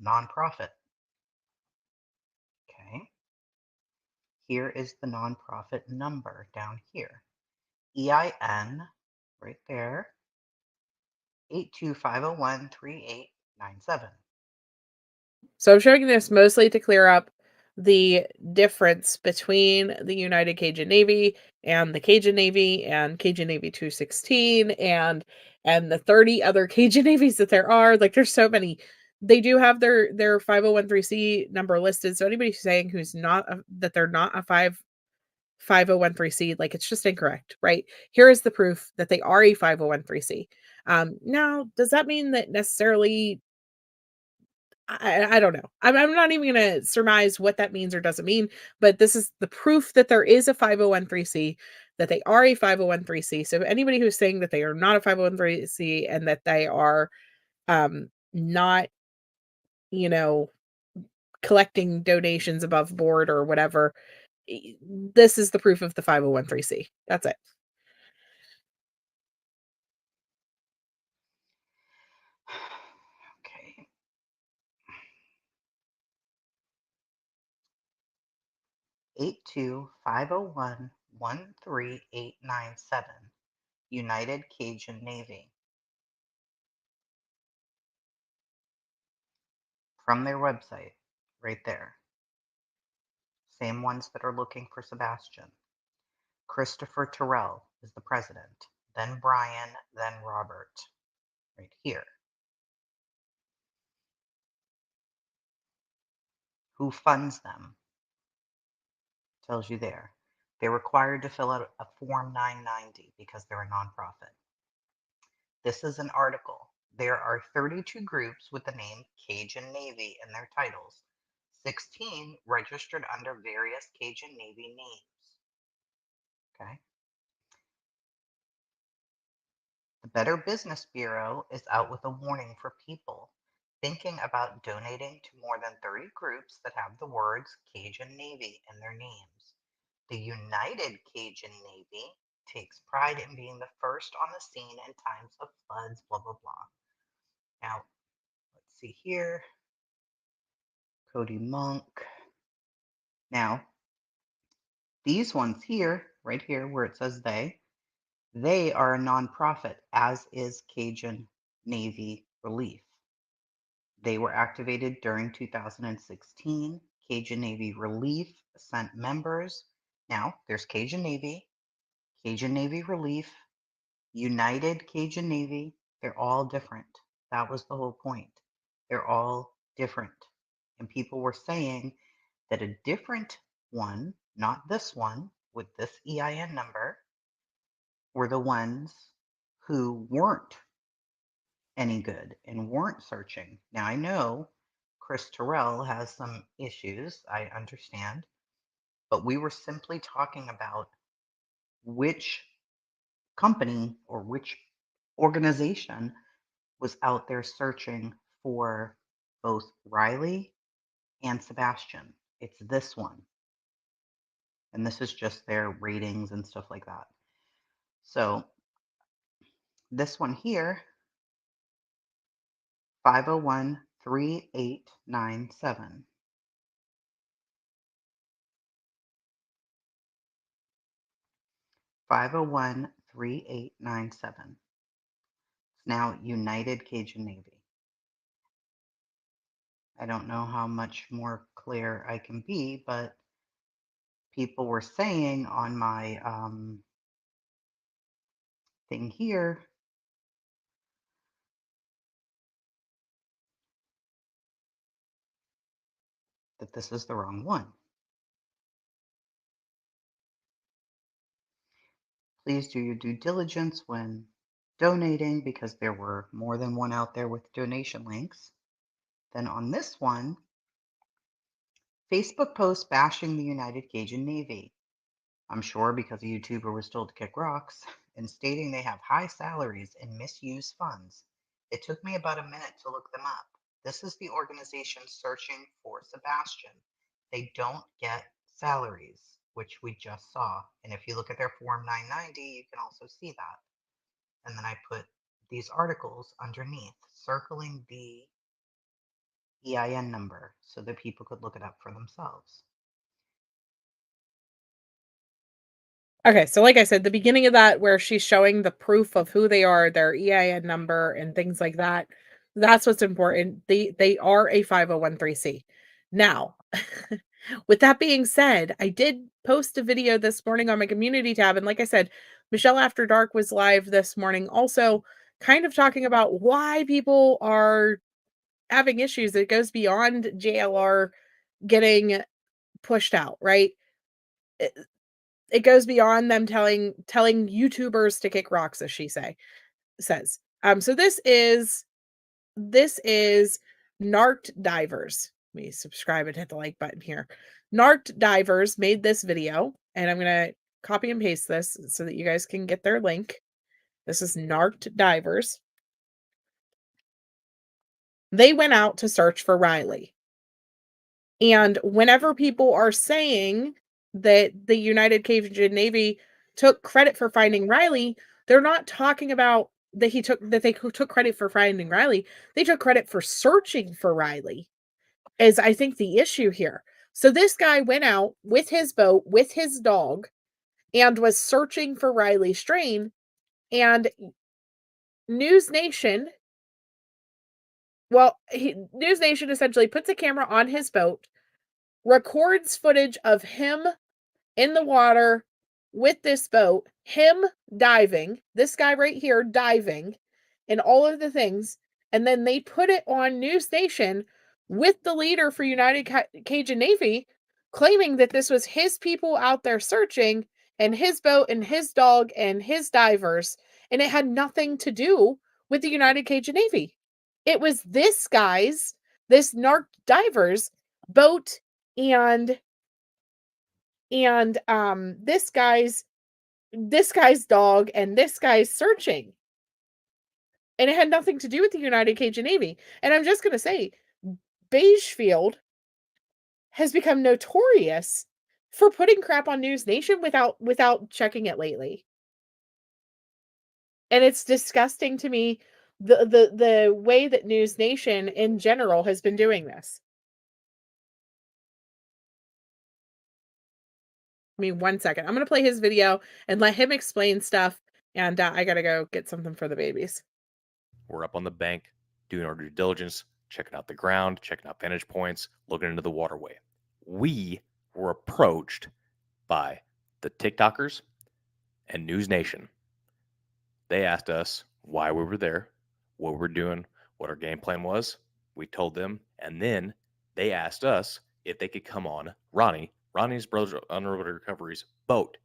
Nonprofit. Okay? Here is the nonprofit number down here. EIN, right there, 825013897. So I'm showing this mostly to clear up the difference between the United Cajan Navy and the Cajan Navy and Cajan Navy 216 and the 30 other Cajan Navies that there are. Like, there's so many. They do have their 501c number listed. So anybody saying who's not that they're not a 501c, like, it's just incorrect, right? Here is the proof that they are a 501c. Now, does that mean that necessarily I don't know. I'm not even gonna surmise what that means or doesn't mean, but this is the proof that there is a 501c, that they are a 501c. So anybody who's saying that they are not a 501c and that they are not, you know, collecting donations above board or whatever, this is the proof of the 501c. That's it. Okay. Eight two 501-13897. United Cajan Navy. From their website, right there. Same ones that are looking for Sebastian. Christopher Terrell is the president, then Brian, then Robert, right here. Who funds them? Tells you there. They're required to fill out a Form 990 because they're a nonprofit. This is an article. There are 32 groups with the name Cajan Navy in their titles. 16 registered under various Cajan Navy names. Okay. The Better Business Bureau is out with a warning for people thinking about donating to more than 30 groups that have the words Cajan Navy in their names. The United Cajan Navy takes pride in being the first on the scene in times of floods, blah, blah, blah. Now, let's see here. Cody Monk. Now, these ones here, right here where it says they are a nonprofit, as is Cajan Navy Relief. They were activated during 2016. Cajan Navy Relief sent members. Now, there's Cajan Navy Relief, United Cajan Navy. They're all different. That was the whole point. They're all different. And people were saying that a different one, not this one with this EIN number, were the ones who weren't any good and weren't searching. Now, I know Chris Terrell has some issues, I understand, but we were simply talking about which company or which organization was out there searching for both Riley and Sebastian. It's this one. And this is just their ratings and stuff like that. So this one here, 501-3897. 501-3897. It's now United Cajan Navy. I don't know how much more clear I can be, but people were saying on my thing here that this is the wrong one. Please do your due diligence when donating because there were more than one out there with donation links. Then on this one, Facebook post bashing the United Cajun Navy. I'm sure because a YouTuber was told to kick rocks, and stating they have high salaries and misuse funds. It took me about a minute to look them up. This is the organization searching for Sebastian. They don't get salaries, which we just saw. And if you look at their Form 990, you can also see that. And then I put these articles underneath, circling the EIN number so that people could look it up for themselves. Okay, so like I said, the beginning of that where she's showing the proof of who they are, their EIN number and things like that, that's what's important. They are a 501(c). Now, with that being said, I did post a video this morning on my community tab, and like I said, Michelle After Dark was live this morning also kind of talking about why people are having issues. It goes beyond JLR getting pushed out, right? It goes beyond them telling YouTubers to kick rocks, as she says. So this is Narked Divers. Let me subscribe and hit the like button here. Narked Divers made this video, and I'm gonna copy and paste this so that you guys can get their link. This is Narked Divers. They went out to search for Riley. And whenever people are saying that the United Cajun Navy took credit for finding Riley, they're not talking about that they took credit for finding Riley. They took credit for searching for Riley, is I think the issue here. So this guy went out with his boat, with his dog, and was searching for Riley Strain, and News Nation essentially puts a camera on his boat, records footage of him in the water with this boat, him diving, this guy right here diving, and all of the things, and then they put it on News Nation with the leader for United Cajun Navy, claiming that this was his people out there searching, and his boat and his dog and his divers, and it had nothing to do with the United Cajun Navy. It was this Narc divers boat and this guy's dog and this guy's searching. And it had nothing to do with the United Cajun Navy. And I'm just going to say, Beigefield has become notorious for putting crap on News Nation without checking it lately. And it's disgusting to me the way that News Nation in general has been doing this. I mean, 1 second. I'm going to play his video and let him explain stuff. And I got to go get something for the babies. We're up on the bank doing our due diligence, checking out the ground, checking out vantage points, looking into the waterway. We were approached by the TikTokers and News Nation. They asked us why we were there, what we were doing, what our game plan was. We told them, and then they asked us if they could come on Ronnie's Brothers Underwater Recovery's boat.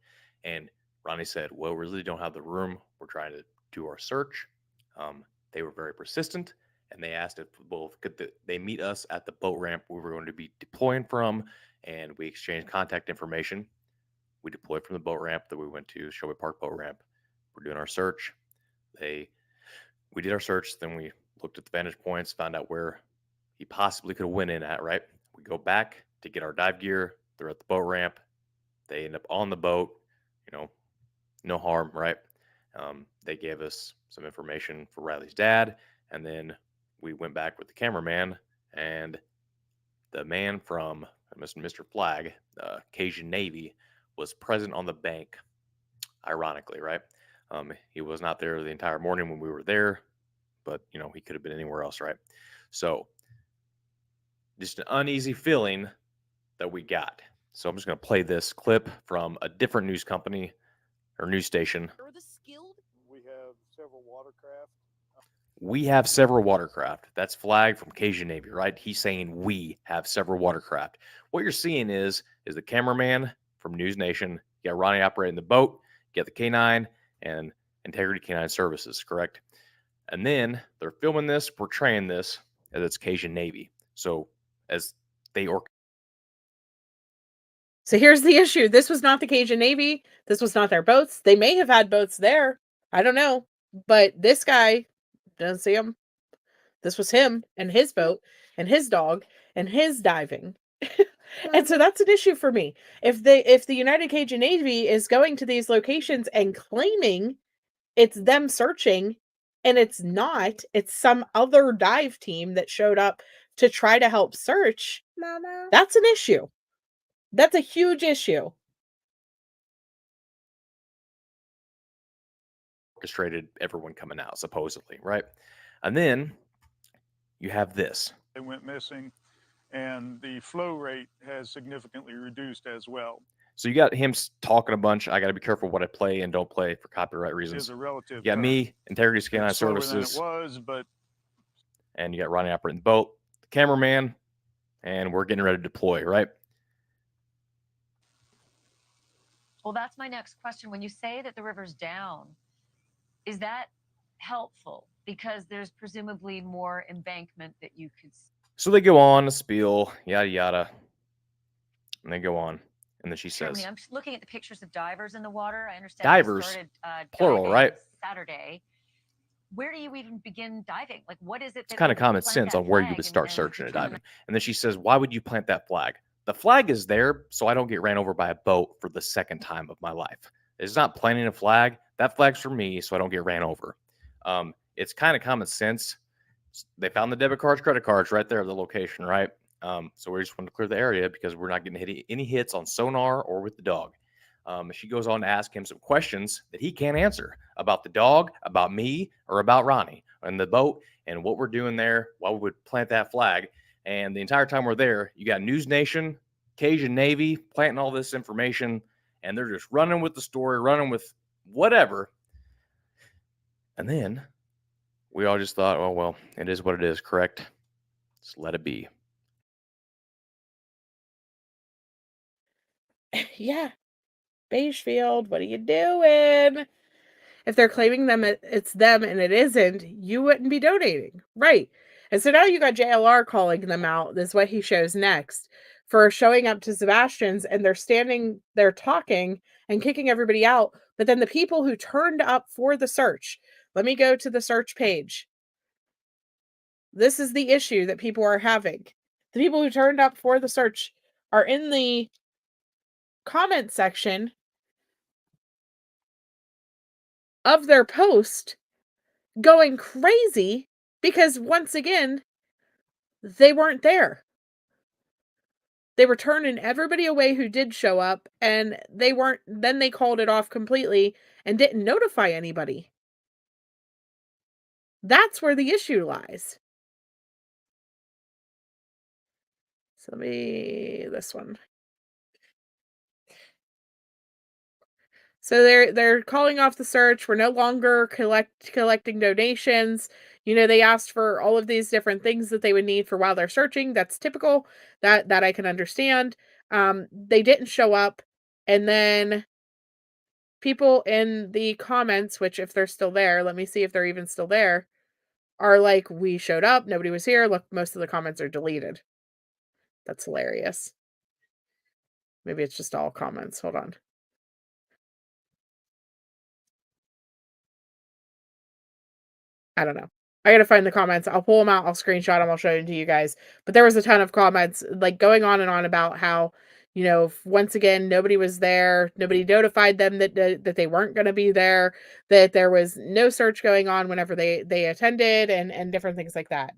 And Ronnie said, well, we really don't have the room. We're trying to do our search. They were very persistent, and they asked if they meet us at the boat ramp we were going to be deploying from, and we exchanged contact information. We deployed from the boat ramp that we went to, Shelby Park boat ramp. We're doing our search. We did our search, then we looked at the vantage points, found out where he possibly could have went in at, right? We go back to get our dive gear. They're at the boat ramp. They end up on the boat, no harm, right? They gave us some information for Riley's dad, and then we went back with the cameraman, and the man from Mr. Flag, Cajun Navy, was present on the bank, ironically, right? He was not there the entire morning when we were there, but, he could have been anywhere else, right? So just an uneasy feeling that we got. So I'm just going to play this clip from a different news company or news station. We have several watercraft. That's Flag from Cajan Navy, right? He's saying we have several watercraft. What you're seeing is the cameraman from News Nation. You got Ronnie operating the boat. You got the K9, and Integrity Canine Services, correct? And then they're filming this, portraying this as it's Cajan Navy. So as they So here's the issue. This was not the Cajan Navy. This was not their boats. They may have had boats there. I don't know. But this guy, didn't see him. This was him and his boat and his dog and his diving. And so that's an issue for me. If the United Cajan Navy is going to these locations and claiming it's them searching, and it's not, it's some other dive team that showed up to try to help search, that's an issue. That's a huge issue. orchestrated everyone coming out, supposedly, right? And then you have this. They went missing, and the flow rate has significantly reduced as well. So you got him talking a bunch. I got to be careful what I play and don't play for copyright It reasons. is a relative. You got me, Integrity Canine It's slower than Services, it was, but and you got Ronnie operating the boat, the cameraman, and we're getting ready to deploy, right? Well, that's my next question. When you say that the river's down, is that helpful? Because there's presumably more embankment that you could. So they go on, a spiel, yada, yada. And they go on. And then she says, I'm just looking at the pictures of divers in the water. I understand divers, started, plural, diving right? Saturday. Where do you even begin diving? Like, what is it? It's kind of common sense on where you would start searching and diving. And then she says, why would you plant that flag? The flag is there so I don't get ran over by a boat for the second time of my life. It's not planting a flag. That flag's for me so I don't get ran over. It's kind of common sense. They found the debit cards, credit cards right there at the location, right? So we just want to clear the area because we're not getting any hits on sonar or with the dog. She goes on to ask him some questions that he can't answer about the dog, about me, or about Ronnie and the boat and what we're doing there, why we would plant that flag. And the entire time we're there, you got News Nation, Cajan Navy planting all this information, and they're just running with the story, running with whatever. And then we all just thought, oh, well, it is what it is, correct? Just let it be. Yeah. Beige field, what are you doing? If they're claiming it's them and it isn't, you wouldn't be donating. Right. And so now you got JLR calling them out. This is what he shows next for showing up to Sebastian's, and they're standing there talking and kicking everybody out. But then the people who turned up for the search, let me go to the search page. This is the issue that people are having. The people who turned up for the search are in the comment section of their post going crazy because once again, they weren't there. They were turning everybody away who did show up, and they weren't, then they called it off completely and didn't notify anybody. That's where the issue lies. So this one. So they're calling off the search. We're no longer collecting donations. You know, they asked for all of these different things that they would need for while they're searching. That's typical. That I can understand. They didn't show up, and then people in the comments, which if they're still there, let me see if they're even still there, are like, we showed up, nobody was here. Look, most of the comments are deleted. That's hilarious. Maybe it's just all comments. Hold on. I don't know. I gotta find the comments. I'll pull them out. I'll screenshot them. I'll show them to you guys. But there was a ton of comments like going on and on about how, you know, once again, nobody was there. Nobody notified them that they weren't going to be there, that there was no search going on whenever they attended, and different things like that.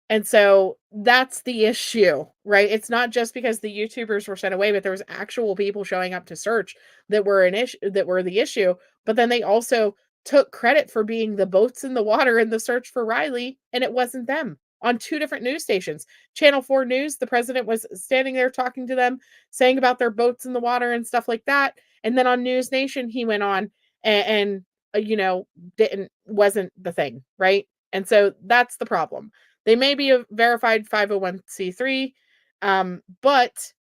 And so that's the issue, right? It's not just because the YouTubers were sent away, but there was actual people showing up to search that were the issue. But then they also took credit for being the boats in the water in the search for Riley, and it wasn't them on two different news stations. Channel 4 News, the president was standing there talking to them, saying about their boats in the water and stuff like that. And then on News Nation, he went on and you know, wasn't the thing, right? And so that's the problem. They may be a verified 501c3, but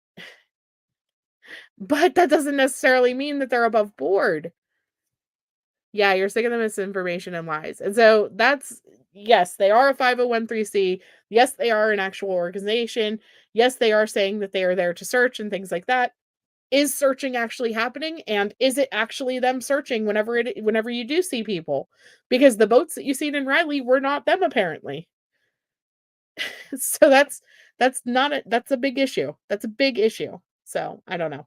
that doesn't necessarily mean that they're above board. Yeah, you're sick of the misinformation and lies. And so that's, yes, they are a 501(c)(3). Yes, they are an actual organization. Yes, they are saying that they are there to search and things like that. Is searching actually happening? And is it actually them searching whenever you do see people? Because the boats that you seen in Riley were not them, apparently. So that's a big issue. That's a big issue. So I don't know.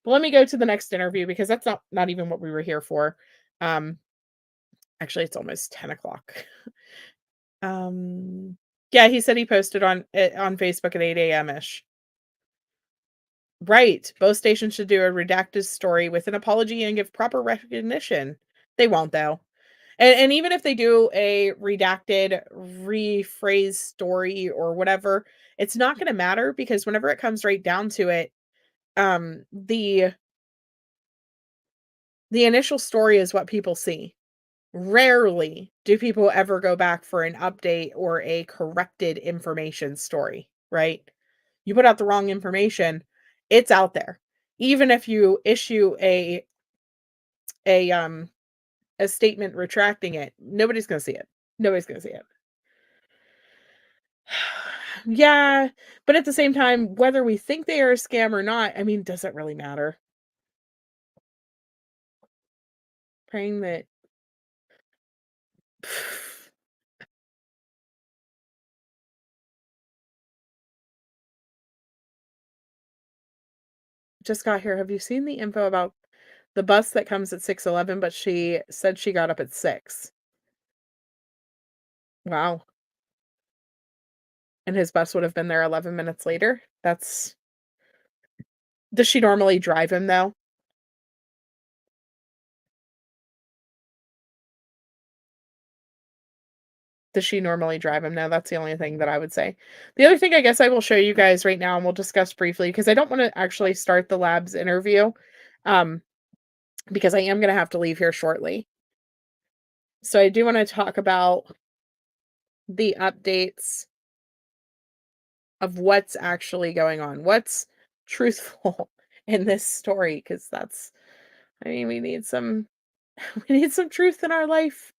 But let me go to the next interview because that's not even what we were here for. Actually, it's almost 10 o'clock. Yeah, he said he posted on Facebook at 8 a.m. ish. Right. Both stations should do a redacted story with an apology and give proper recognition. They won't, though. And even if they do a redacted, rephrased story or whatever, it's not going to matter because whenever it comes right down to it, the initial story is what people see. Rarely do people ever go back for an update or a corrected information story, right? You put out the wrong information, it's out there. Even if you issue a um a statement retracting it, nobody's going to see it. Nobody's going to see it. Yeah, but at the same time, whether we think they are a scam or not, I mean, does it really matter? Praying that just got here. Have you seen the info about the bus that comes at 6:11, but she said she got up at 6? Wow. And his bus would have been there 11 minutes later? That's Does she normally drive him, though? Does she normally drive him now? That's the only thing that I would say. The other thing I guess I will show you guys right now, and we'll discuss briefly, because I don't wanna actually start the labs interview, um, because I am gonna have to leave here shortly. So I do wanna talk about the updates of what's actually going on. What's truthful in this story? Because I mean, we need some we need some truth in our life.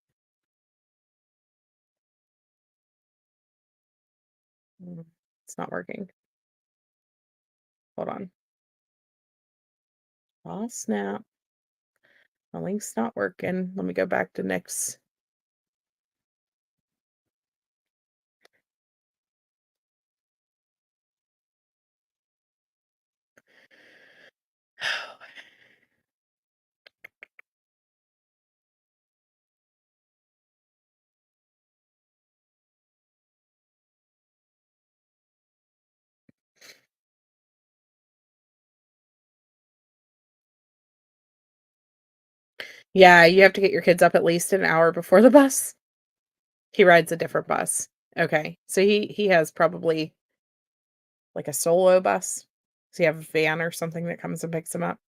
It's not working. Hold on. Oh, snap. My link's not working. Let me go back to Nick's. Yeah, you have to get your kids up at least an hour before the bus. He rides a different bus. Okay. So he has probably like a solo bus. Does he have a van or something that comes and picks him up?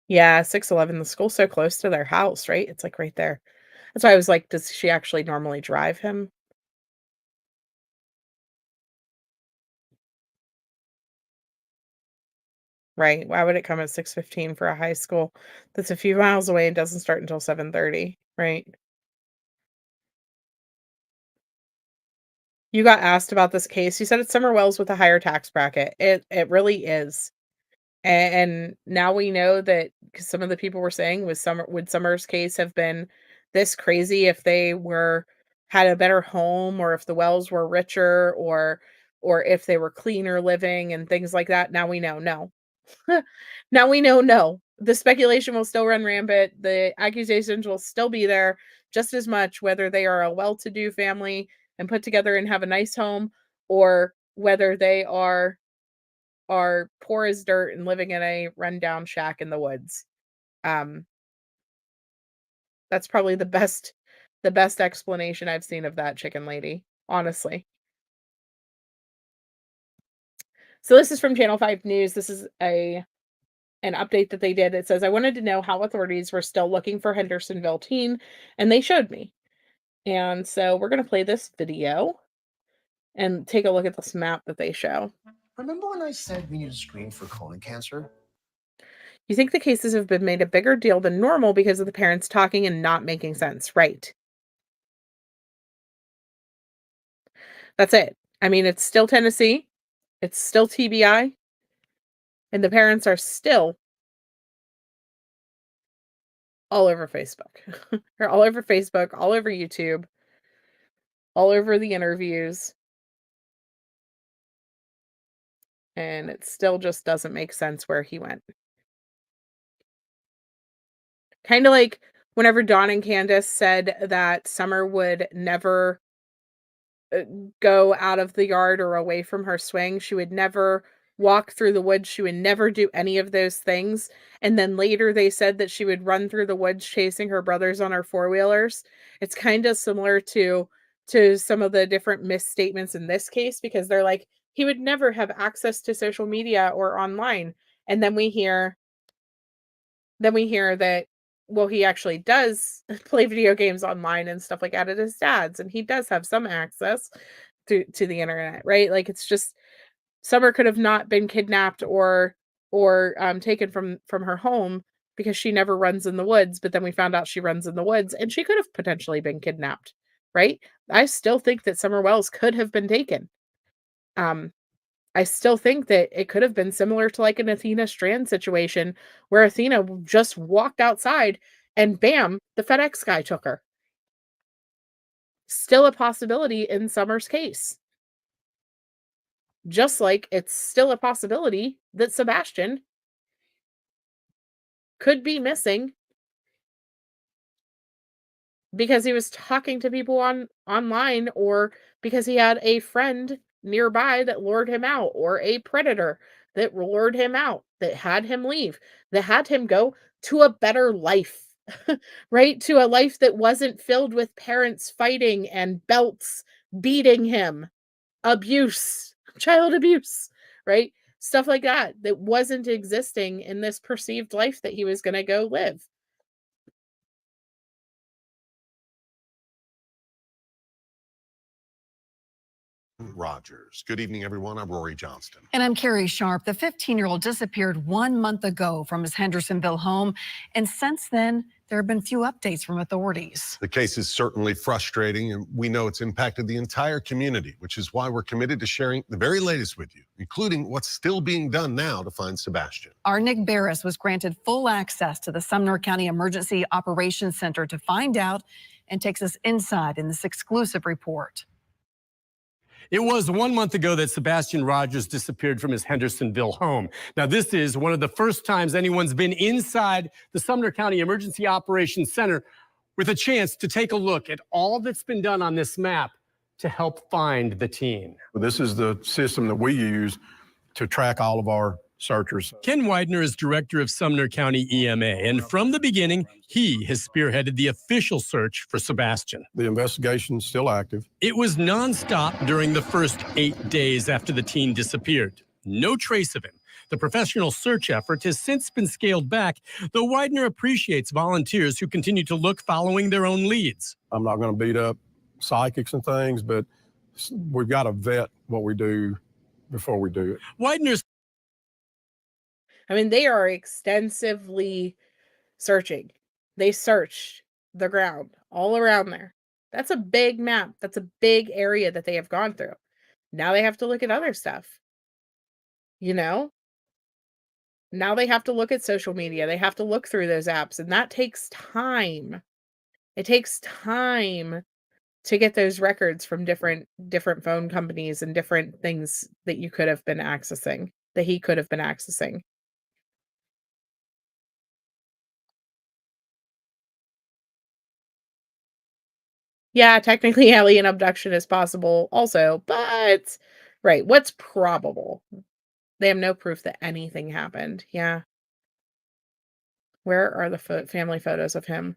Yeah, 6:11. The school's so close to their house, right? It's like right there. That's why I was like, does she actually normally drive him? Right. Why would it come at 6:15 for a high school that's a few miles away and doesn't start until 7:30, right? You got asked about this case. You said it's Summer Wells with a higher tax bracket. It really is. And now we know that 'cause some of the people were saying would Summer's case have been this crazy if they were had a better home or if the Wells were richer or if they were cleaner living and things like that. Now we know no. Now we know no. The speculation will still run rampant. The accusations will still be there just as much, whether they are a well-to-do family and put together and have a nice home, or whether they are poor as dirt and living in a rundown shack in the woods. Um, that's probably the best explanation I've seen of that chicken lady, honestly. So this is from Channel 5 News. This is an update that they did. It says, I wanted to know how authorities were still looking for Hendersonville teen, and they showed me. And so we're going to play this video and take a look at this map that they show. Remember when I said we need to screen for colon cancer? You think the cases have been made a bigger deal than normal because of the parents talking and not making sense, right? That's it. I mean, it's still Tennessee. It's still TBI. And the parents are still all over Facebook. They're all over Facebook, all over YouTube, all over the interviews. And it still just doesn't make sense where he went. Kind of like whenever Dawn and Candace said that Summer would never go out of the yard or away from her swing. She would never walk through the woods. She would never do any of those things. And then later they said that she would run through the woods chasing her brothers on her four-wheelers. It's kind of similar to some of the different misstatements in this case, because they're like, he would never have access to social media or online. And then we hear that, well, he actually does play video games online and stuff like that at his dad's, and he does have some access to the internet, right? Like, it's just, Summer could have not been kidnapped or taken from her home because she never runs in the woods, but then we found out she runs in the woods, and she could have potentially been kidnapped, right? I still think that Summer Wells could have been taken. I still think that it could have been similar to like an Athena Strand situation where Athena just walked outside and bam, the FedEx guy took her. Still a possibility in Summer's case. Just like it's still a possibility that Sebastian could be missing because he was talking to people online, or because he had a friend nearby that lured him out, or a predator that lured him out, that had him leave, that had him go to a better life, right? To a life that wasn't filled with parents fighting and belts beating him, abuse, child abuse, right? Stuff like that wasn't existing in this perceived life that he was going to go live. Rogers. Good evening, everyone. I'm Rory Johnston. And I'm Carrie Sharp. The 15-year-old disappeared 1 month ago from his Hendersonville home. And since then, there have been few updates from authorities. The case is certainly frustrating, and we know it's impacted the entire community, which is why we're committed to sharing the very latest with you, including what's still being done now to find Sebastian. Our Nick Barris was granted full access to the Sumner County Emergency Operations Center to find out, and takes us inside in this exclusive report. It was 1 month ago that Sebastian Rogers disappeared from his Hendersonville home. Now, this is one of the first times anyone's been inside the Sumner County Emergency Operations Center with a chance to take a look at all that's been done on this map to help find the teen. This is the system that we use to track all of our searchers. Ken Widener is director of Sumner County EMA, and from the beginning, he has spearheaded the official search for Sebastian. The investigation's still active. It was nonstop during the first 8 days after the teen disappeared. No trace of him. The professional search effort has since been scaled back, though Widener appreciates volunteers who continue to look following their own leads. I'm not going to beat up psychics and things, but we've got to vet what we do before we do it. Widener's I mean, they are extensively searching. They searched the ground all around there. That's a big map. That's a big area that they have gone through. Now they have to look at other stuff. You know? Now they have to look at social media. They have to look through those apps, and that takes time. It takes time to get those records from different phone companies and different things that you could have been accessing, that he could have been accessing. Yeah, technically alien abduction is possible also, but right, what's probable? They have no proof that anything happened. Yeah. Where are the family photos of him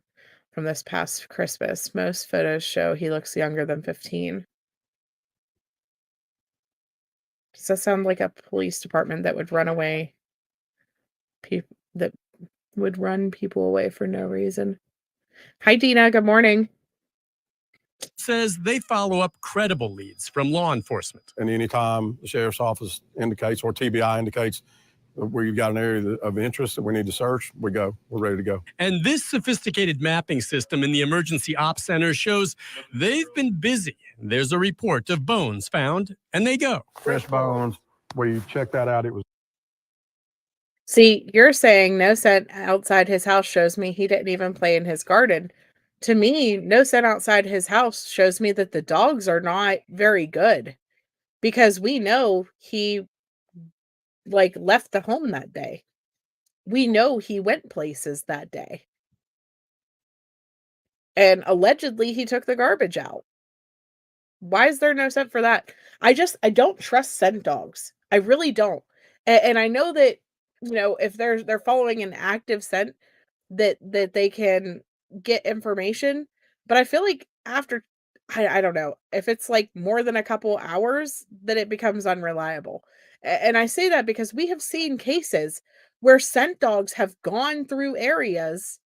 from this past Christmas? Most photos show he looks younger than 15. Does that sound like a police department that would run away people, that would run people away for no reason? Hi, Dina. Good morning. says they follow up credible leads from law enforcement. And anytime the sheriff's office indicates or TBI indicates where you've got an area of interest that we need to search, we go. We're ready to go. And this sophisticated mapping system in the emergency ops center shows they've been busy. There's a report of bones found, and they go. Fresh bones. We checked that out. It was. See, you're saying no scent outside his house shows me he didn't even play in his garden. To me, no scent outside his house shows me that the dogs are not very good, because we know he left the home that day. We know he went places that day. And allegedly he took the garbage out. Why is there no scent for that? I don't trust scent dogs. I really don't. And I know that, if they're following an active scent, that they can get information, but I feel like after, I don't know, if it's more than a couple hours, then it becomes unreliable. And I say that because we have seen cases where scent dogs have gone through areas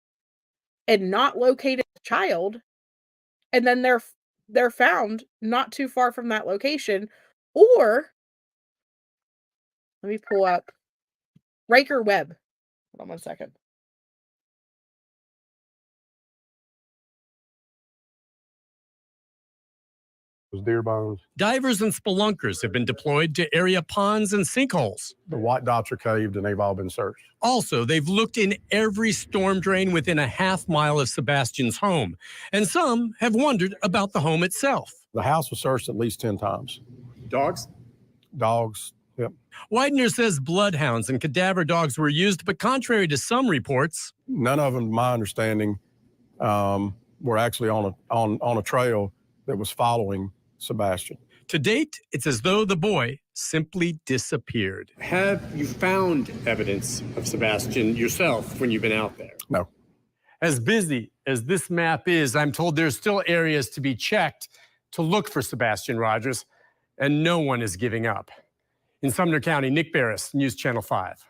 and not located a child, and then they're found not too far from that location. Or let me pull up Riker Webb. Hold on one second. Deer bones. Divers and spelunkers have been deployed to area ponds and sinkholes. The white dots are caved and they've all been searched. Also, they've looked in every storm drain within a half-mile of Sebastian's home, and some have wondered about the home itself. The house was searched at least 10 times. Dogs? Dogs, yep. Widener says bloodhounds and cadaver dogs were used, but contrary to some reports, none of them, to my understanding, were actually on a trail that was following Sebastian. To date, it's as though the boy simply disappeared. Have you found evidence of Sebastian yourself when you've been out there? No. As busy as this map is, I'm told there's still areas to be checked to look for Sebastian Rogers, and no one is giving up. In Sumner County, Nick Barris, News Channel 5.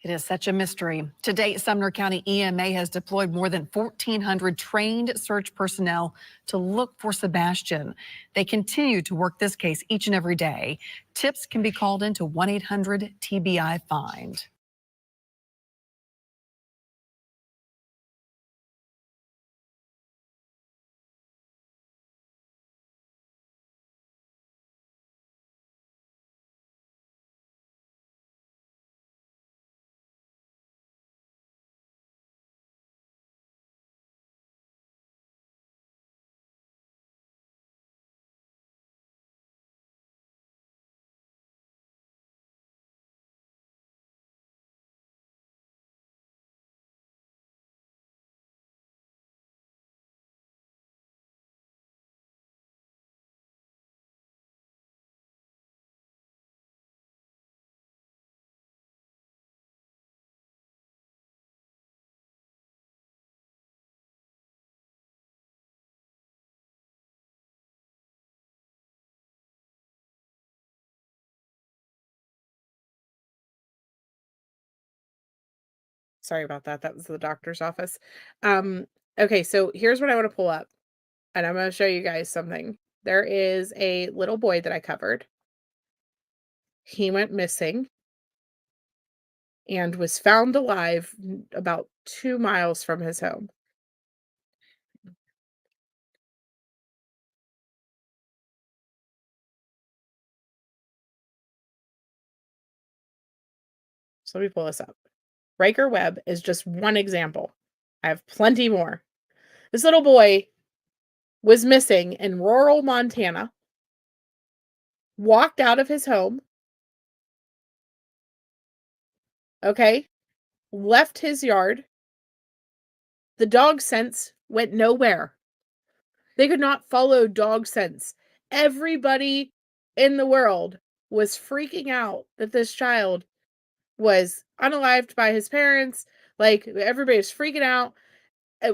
It is such a mystery. To date, Sumner County EMA has deployed more than 1,400 trained search personnel to look for Sebastian. They continue to work this case each and every day. Tips can be called into 1-800-TBI-FIND. Sorry about that. That was the doctor's office. Okay, so here's what I want to pull up, and I'm going to show you guys something. There is a little boy that I covered. He went missing and was found alive about 2 miles from his home. So let me pull this up. Riker Webb is just one example. I have plenty more. This little boy was missing in rural Montana, walked out of his home, okay, left his yard. The dog scents went nowhere. They could not follow dog scents. Everybody in the world was freaking out that this child was unalived by his parents. Everybody was freaking out.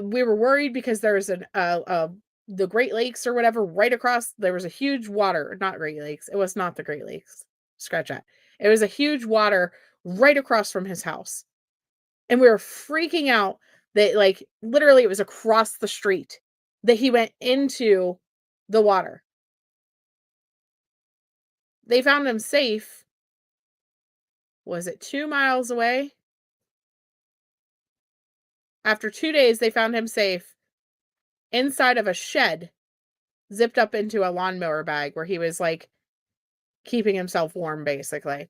We were worried because there was the Great Lakes or whatever right across. There was a huge water, not Great Lakes. It was not the Great Lakes. Scratch that. It was a huge water right across from his house. And we were freaking out that literally it was across the street that he went into the water. They found him safe. Was it 2 miles away? After 2 days, they found him safe inside of a shed, zipped up into a lawnmower bag where he was, like, keeping himself warm, basically.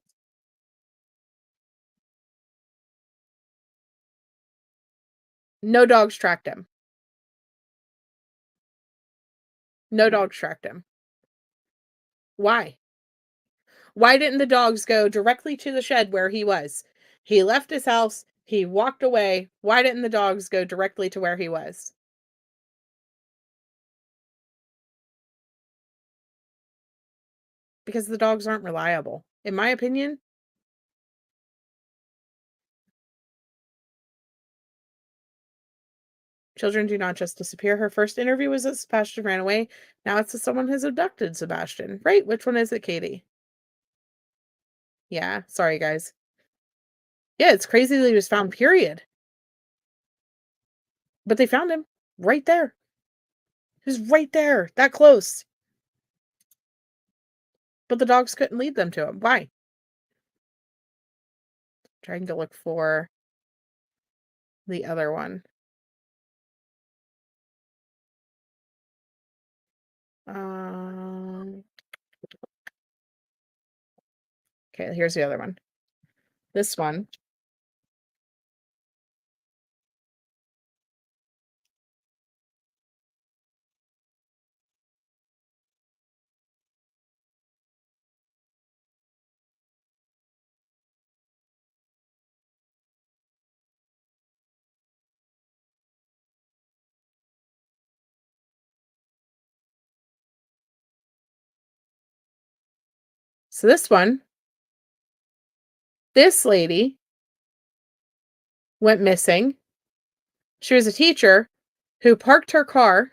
No dogs tracked him. No dogs tracked him. Why? Why didn't the dogs go directly to the shed where he was? He left his house, he walked away. Why didn't the dogs go directly to where he was? Because the dogs aren't reliable, in my opinion. Children do not just disappear. Her first interview was that Sebastian ran away. Now it's that someone has abducted Sebastian. Right? Which one is it, Katie? Yeah, sorry, guys. Yeah, it's crazy that he was found, period. But they found him right there. He was right there, that close. But the dogs couldn't lead them to him. Why? Trying to look for the other one. Okay, here's the other one. This one. So this one, this lady went missing. She was a teacher who parked her car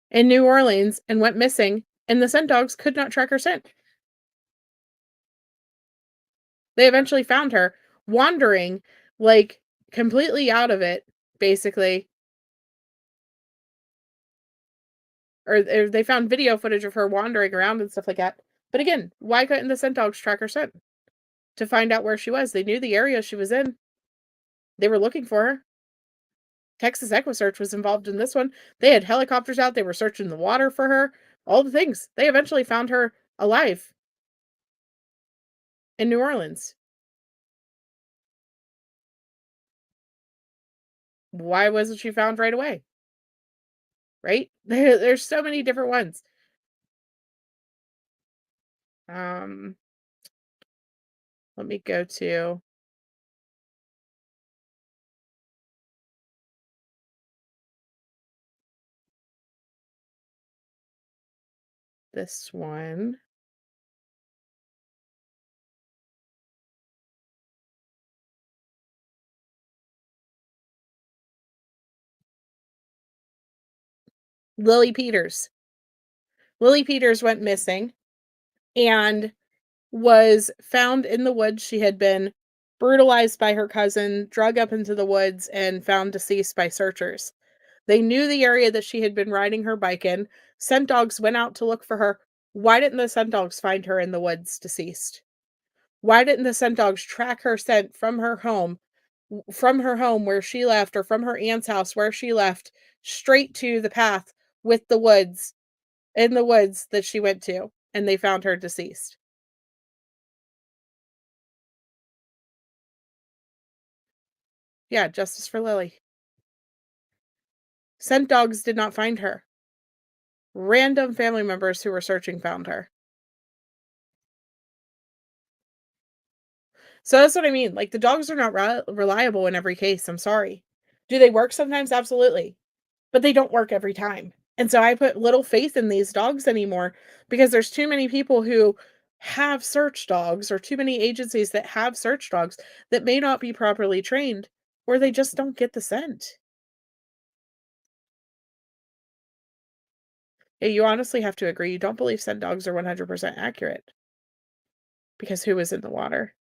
in New Orleans and went missing, and the scent dogs could not track her scent. They eventually found her wandering, like, completely out of it, basically. Or they found video footage of her wandering around and stuff like that. But again, why couldn't the scent dogs track her scent? To find out where she was. They knew the area she was in. They were looking for her. Texas EquuSearch was involved in this one. They had helicopters out. They were searching the water for her. All the things. They eventually found her alive in New Orleans. Why wasn't she found right away? Right? There's so many different ones. Let me go to this one. Lily Peters. Lily Peters went missing and was found in the woods. She had been brutalized by her cousin, drug up into the woods, and found deceased by searchers. They knew the area that she had been riding her bike in. Scent dogs went out to look for her. Why didn't the scent dogs find her in the woods deceased? Why didn't the scent dogs track her scent from her home where she left, or from her aunt's house where she left, straight to the path with the woods, in the woods that she went to, and they found her deceased? Yeah, justice for Lily. Scent dogs did not find her. Random family members who were searching found her. So that's what I mean. Like, the dogs are not reliable in every case. I'm sorry. Do they work sometimes? Absolutely. But they don't work every time. And so I put little faith in these dogs anymore because there's too many people who have search dogs, or too many agencies that have search dogs that may not be properly trained, or they just don't get the scent. Yeah, you honestly have to agree. You don't believe scent dogs are 100% accurate. Because who was in the water?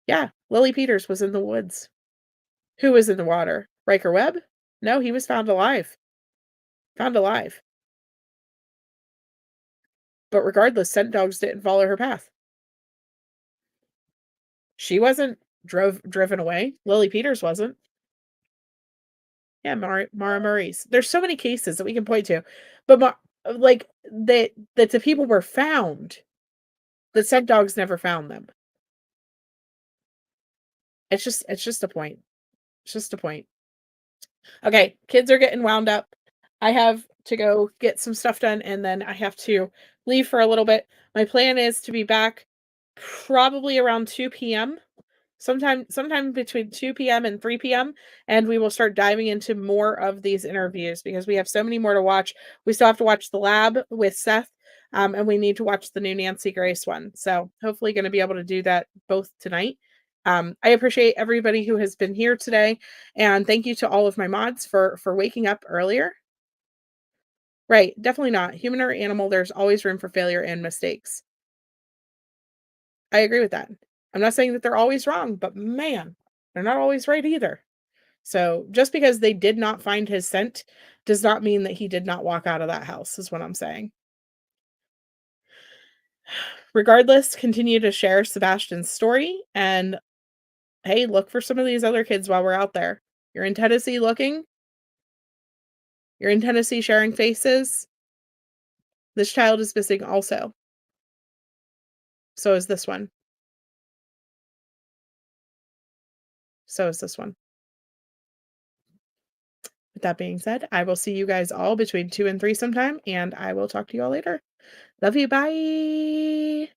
Yeah, Lily Peters was in the woods. Who was in the water? Riker Webb? No, he was found alive. Found alive. But regardless, scent dogs didn't follow her path. She wasn't driven away. Lily Peters wasn't. Yeah, Mara Murray's. There's so many cases that we can point to, but like that the people were found. The scent dogs never found them. It's just a point. It's just a point. Okay, kids are getting wound up. I have to go get some stuff done, and then I have to leave for a little bit. My plan is to be back probably around 2 p.m. Sometime between 2 p.m. and 3 p.m. and we will start diving into more of these interviews because we have so many more to watch. We still have to watch The Lab with Seth, and we need to watch the new Nancy Grace one. So hopefully going to be able to do that both tonight. I appreciate everybody who has been here today, and thank you to all of my mods for waking up earlier. Right, definitely not. Human or animal, there's always room for failure and mistakes. I agree with that. I'm not saying that they're always wrong, but man, they're not always right either. So just because they did not find his scent does not mean that he did not walk out of that house, is what I'm saying. Regardless, continue to share Sebastian's story, and hey, look for some of these other kids while we're out there. You're in Tennessee looking. You're in Tennessee sharing faces. This child is missing also. So is this one. So is this one. With that being said, I will see you guys all between 2 and 3 sometime, and I will talk to you all later. Love you. Bye.